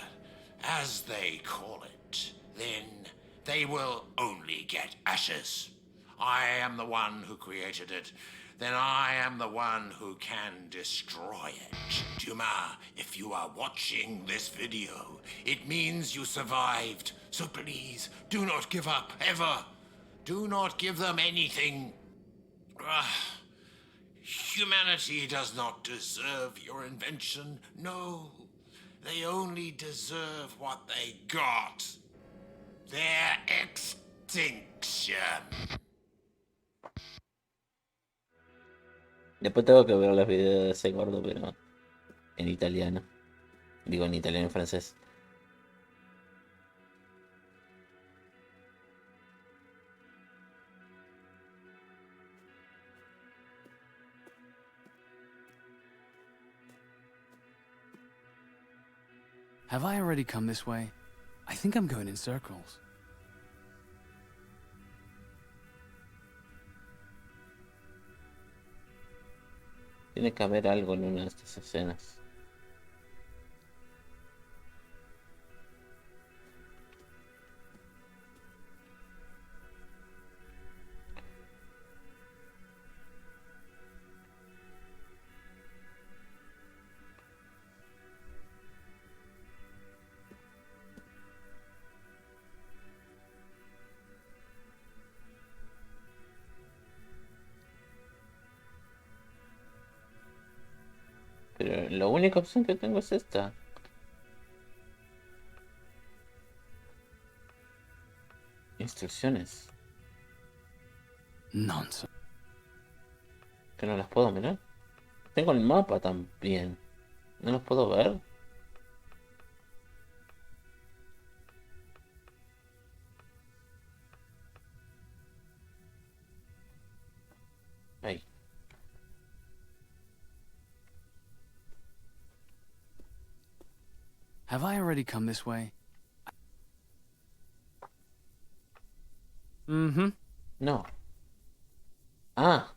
as they call it, then they will only get ashes. I am the one who created it. Then I am the one who can destroy it. Duma, if you are watching this video, it means you survived. So please, do not give up, ever. Do not give them anything. Humanity does not deserve your invention. No, they only deserve what they got. Their extinction. Después tengo que ver los videos de ese gordo, pero en italiano. Digo en italiano y francés. Have I already come this way? I think I'm going in circles. Tiene que haber algo en una de estas escenas. Pero la única opción que tengo es esta. Instrucciones. Nonsense. Que no las puedo mirar. Tengo el mapa también. ¿No los puedo ver? Ahí. Have I already come this way? Mm-hmm. No. Ah.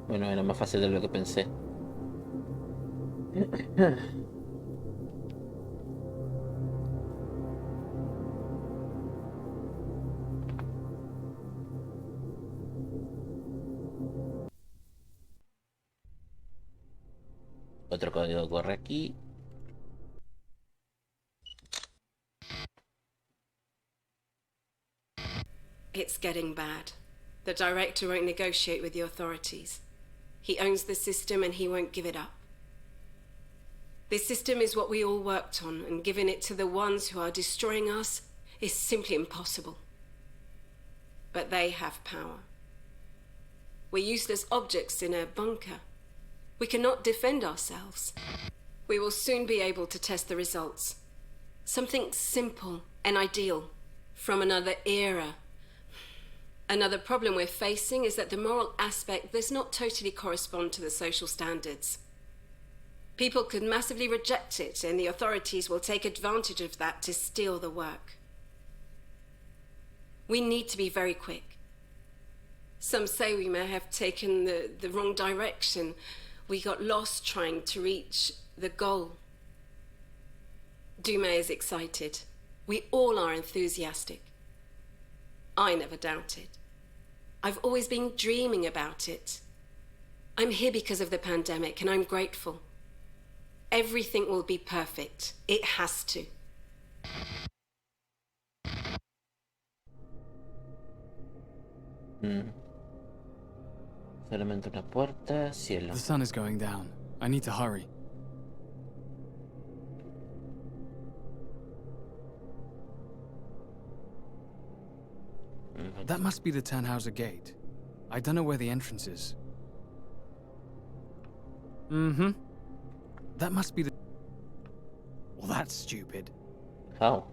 Bueno, era más fácil de lo que pensé. Otro código corre aquí. It's getting bad. The director won't negotiate with the authorities. He owns the system and he won't give it up. This system is what we all worked on, and giving it to the ones who are destroying us is simply impossible. But they have power. We're useless objects in a bunker. We cannot defend ourselves. We will soon be able to test the results. Something simple and ideal from another era. Another problem we're facing is that the moral aspect does not totally correspond to the social standards. People could massively reject it, and the authorities will take advantage of that to steal the work. We need to be very quick. Some say we may have taken the wrong direction. We got lost trying to reach the goal. Dume is excited. We all are enthusiastic. I never doubted. I've always been dreaming about it. I'm here because of the pandemic, and I'm grateful. Everything will be perfect. It has to. Solamente una puerta, cielo. The sun is going down. I need to hurry. That must be the Tannhauser Gate. I don't know where the entrance is. Mm-hmm. That must be the... Well, that's stupid. How?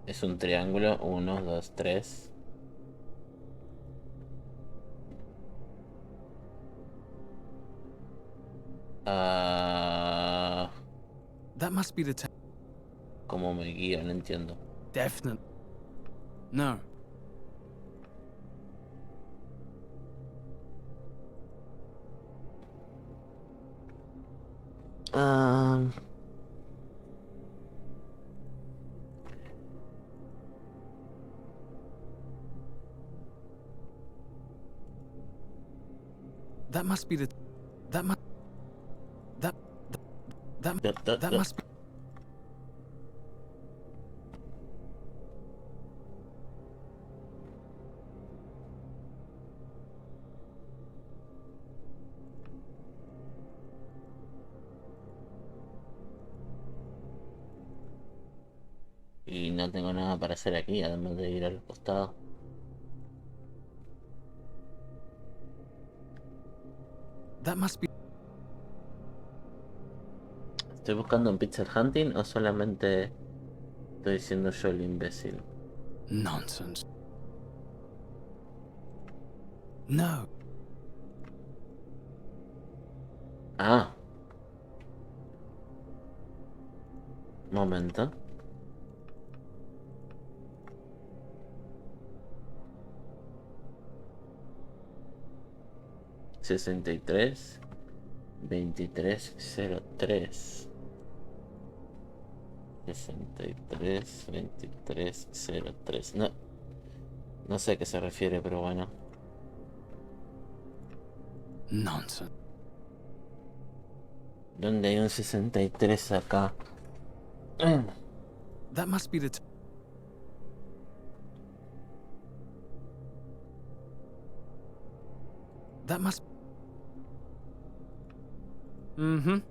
Es un triángulo, 1, 2, 3. That must be the... ¿Cómo me guío? No entiendo. Definite. No. That must be the... That must... That must be... Y no tengo nada para hacer aquí, además de ir a los costados. That must be... ¿Estoy buscando un pixel hunting o solamente estoy siendo yo el imbécil? Nonsense. No. Ah. Momento. $63 2303 63 2303. No sé a qué se refiere, pero bueno. Nonsense. ¿Dónde hay un 63 acá? That must be the... That must... Mm-hmm.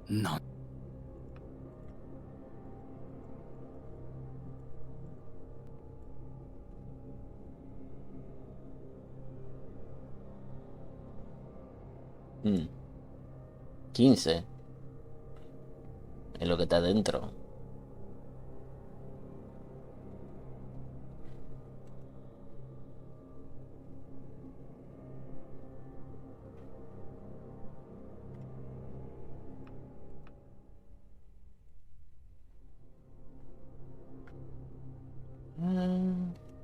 No. Mm. 15. Es lo que está adentro.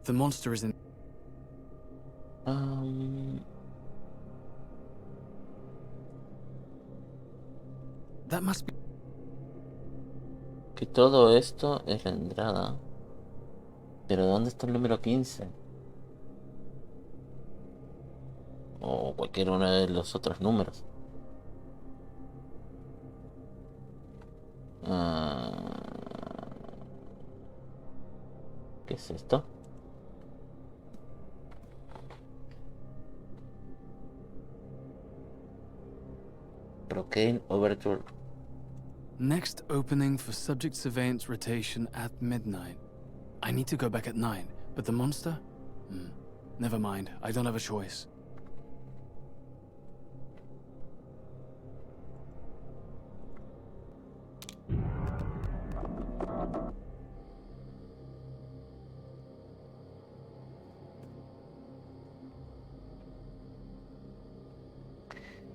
The monster is in... That must be... Que todo esto es la entrada. Pero ¿dónde está el número 15? O cualquier uno de los otros números. ¿Qué es esto? Procaine Overture. Next opening for subject surveillance rotation at midnight. I need to go back at 9, but the monster? Never mind, I don't have a choice.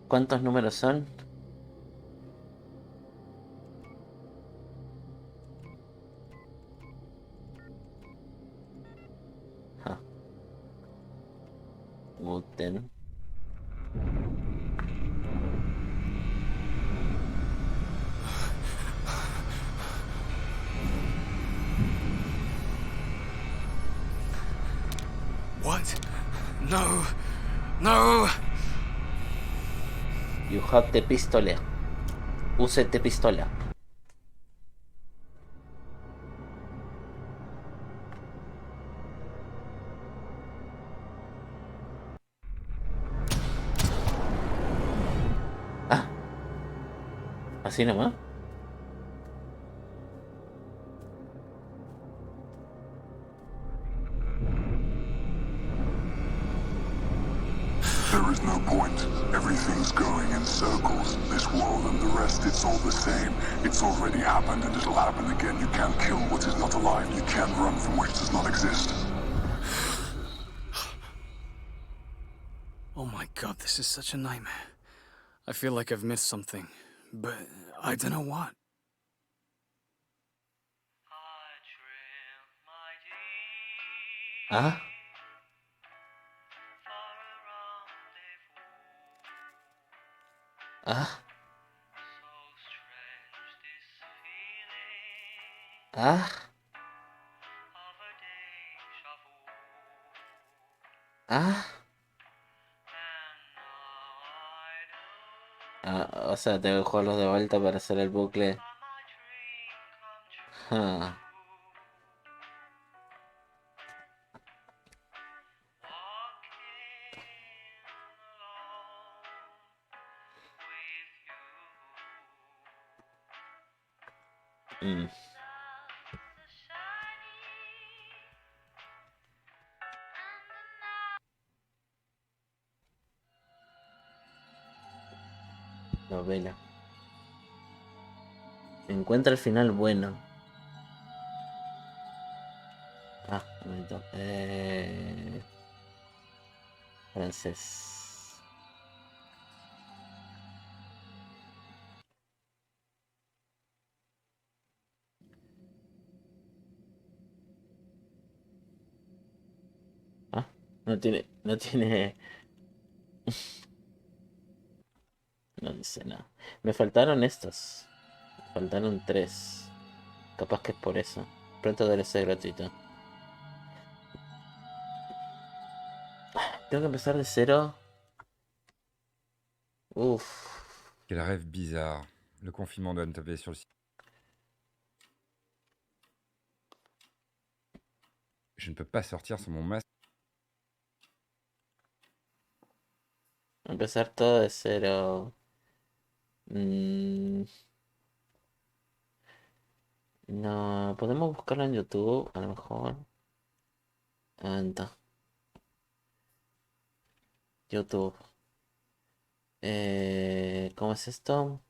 ¿Cuántos números son? Guten. What? No. No! You have the pistola. Use the pistola. ¿Así nomás? There is no point. Everything's going in circles. This world and the rest, it's all the same. It's already happened and it'll happen again. You can't kill what is not alive. You can't run from which does not exist. Oh my god, this is such a nightmare. I feel like I've missed something, but I don't know what. Ah. Ah. Ah. Ah. Ah, o sea, tengo que jugarlos de vuelta para hacer el bucle. Ah. Mm. Novela. Encuentra el final bueno. Ah, un momento. Francés. Ah, no tiene. No tiene. No dice nada. Me faltaron estos. Me faltaron 3. Capaz que es por eso. Pronto debe ser gratuito. Tengo que empezar de cero. Uff. Quel rêve bizarre. Le confinement doit me taper sur le site. Je ne peux pas sortir sans mon masque. Empezar todo de cero. No, podemos buscarlo en YouTube, a lo mejor. Anda. YouTube. ¿Cómo es esto?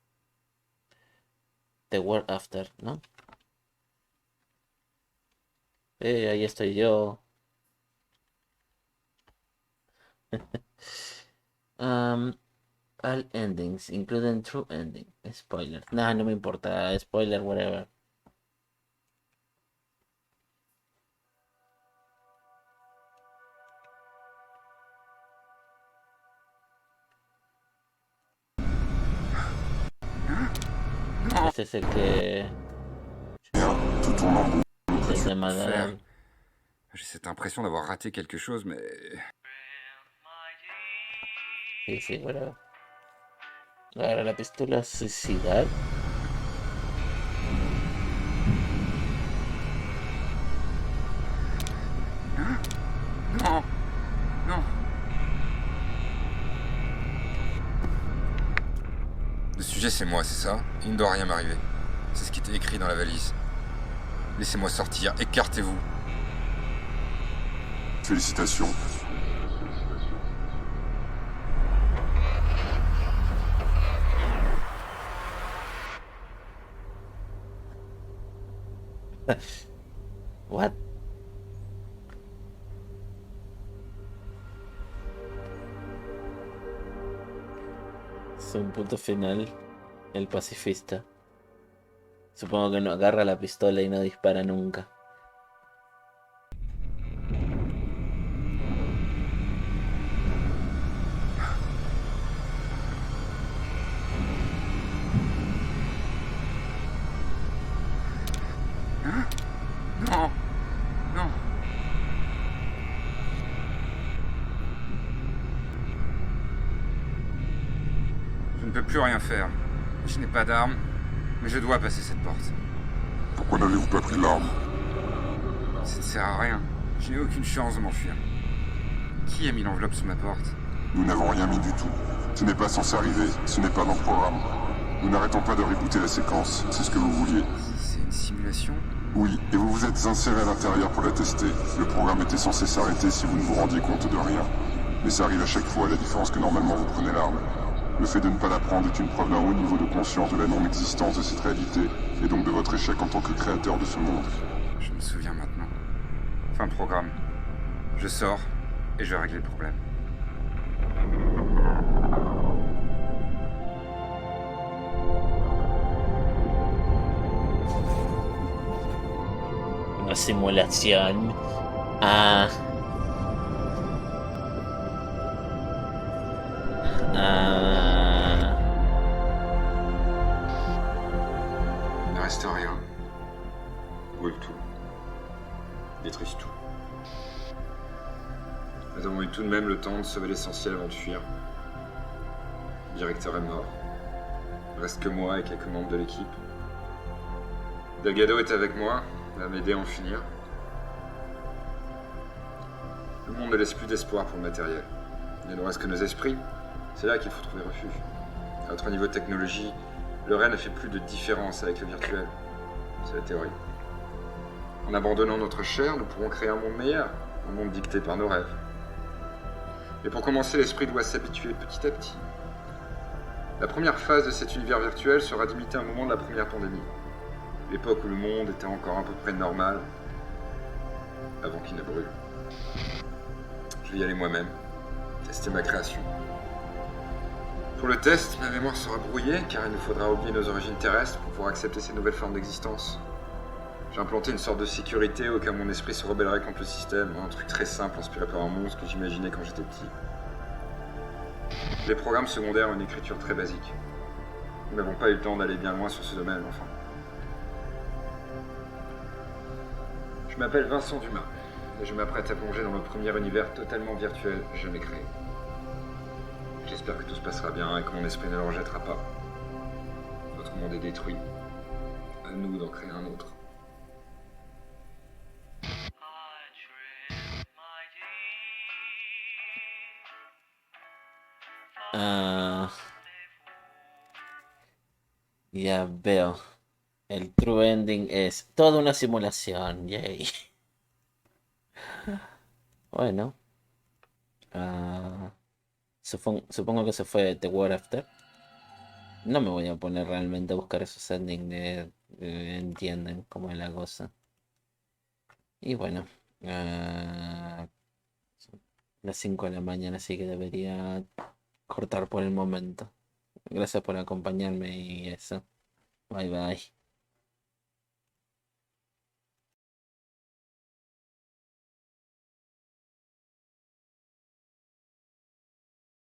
The World After, ¿no? Ahí estoy yo. All endings, including true ending. Spoiler. Nah, no me importa. Spoiler, whatever. Este es el que... Es el de Madame. J'ai cette impression d'avoir raté quelque chose, mais... Sí, sí, whatever. Ahora la pistola suicidal. Non. Non. Le sujet, c'est moi, c'est ça? Il ne doit rien m'arriver. C'est ce qui était écrit dans la valise. Laissez-moi sortir, écartez-vous. Félicitations. What? Es un punto final. El pacifista. Supongo que no agarra la pistola y no dispara nunca. Non. Non. Je ne peux plus rien faire. Je n'ai pas d'arme, mais je dois passer cette porte. Pourquoi n'avez-vous pas pris l'arme? Ça ne sert à rien. Je n'ai aucune chance de m'enfuir. Qui a mis l'enveloppe sous ma porte? Nous n'avons rien mis du tout. Ce n'est pas censé arriver. Ce n'est pas dans le programme. Nous n'arrêtons pas de rebooter la séquence, c'est ce que vous vouliez. C'est une simulation? Oui, et vous vous êtes inséré à l'intérieur pour la tester. Le programme était censé s'arrêter si vous ne vous rendiez compte de rien. Mais ça arrive à chaque fois, à la différence que normalement vous prenez l'arme. Le fait de ne pas la prendre est une preuve d'un haut niveau de conscience de la non-existence de cette réalité, et donc de votre échec en tant que créateur de ce monde. Je me souviens maintenant. Fin de programme. Je sors et je vais régler le problème. Una simulación. Ah. Ah. Il ne reste rien. Brûle tout. Détruise tout. Nous avons eu tout de même le temps de sauver l'essentiel avant de fuir. Le directeur est mort. Il ne reste que moi et quelques membres de l'équipe. Delgado est avec moi, va m'aider à en finir. Le monde ne laisse plus d'espoir pour le matériel. Il ne nous reste que nos esprits. C'est là qu'il faut trouver refuge. À notre niveau de technologie, le réel ne fait plus de différence avec le virtuel. C'est la théorie. En abandonnant notre chair, nous pourrons créer un monde meilleur, un monde dicté par nos rêves. Et pour commencer, l'esprit doit s'habituer petit à petit. La première phase de cet univers virtuel sera d'imiter un moment de la première pandémie. L'époque où le monde était encore à peu près normal, avant qu'il ne brûle. Je vais y aller moi-même, tester ma création. Pour le test, ma mémoire sera brouillée, car il nous faudra oublier nos origines terrestres pour pouvoir accepter ces nouvelles formes d'existence. J'ai implanté une sorte de sécurité au cas où mon esprit se rebellerait contre le système, un truc très simple inspiré par un monstre que j'imaginais quand j'étais petit. Les programmes secondaires ont une écriture très basique. Nous n'avons pas eu le temps d'aller bien loin sur ce domaine, enfin. Je m'appelle Vincent Dumas, et je m'apprête à plonger dans le premier univers totalement virtuel jamais créé. J'espère que tout se passera bien et que mon esprit ne le rejettera pas. Notre monde est détruit. À nous d'en créer un autre. Ah, ya veo. El true ending es toda una simulación. Yay. Bueno. Supongo que se fue The War After. No me voy a poner realmente a buscar esos endings entienden cómo es la cosa. Y bueno. Son las 5 de la mañana, así que debería cortar por el momento. Gracias por acompañarme y eso. Bye bye.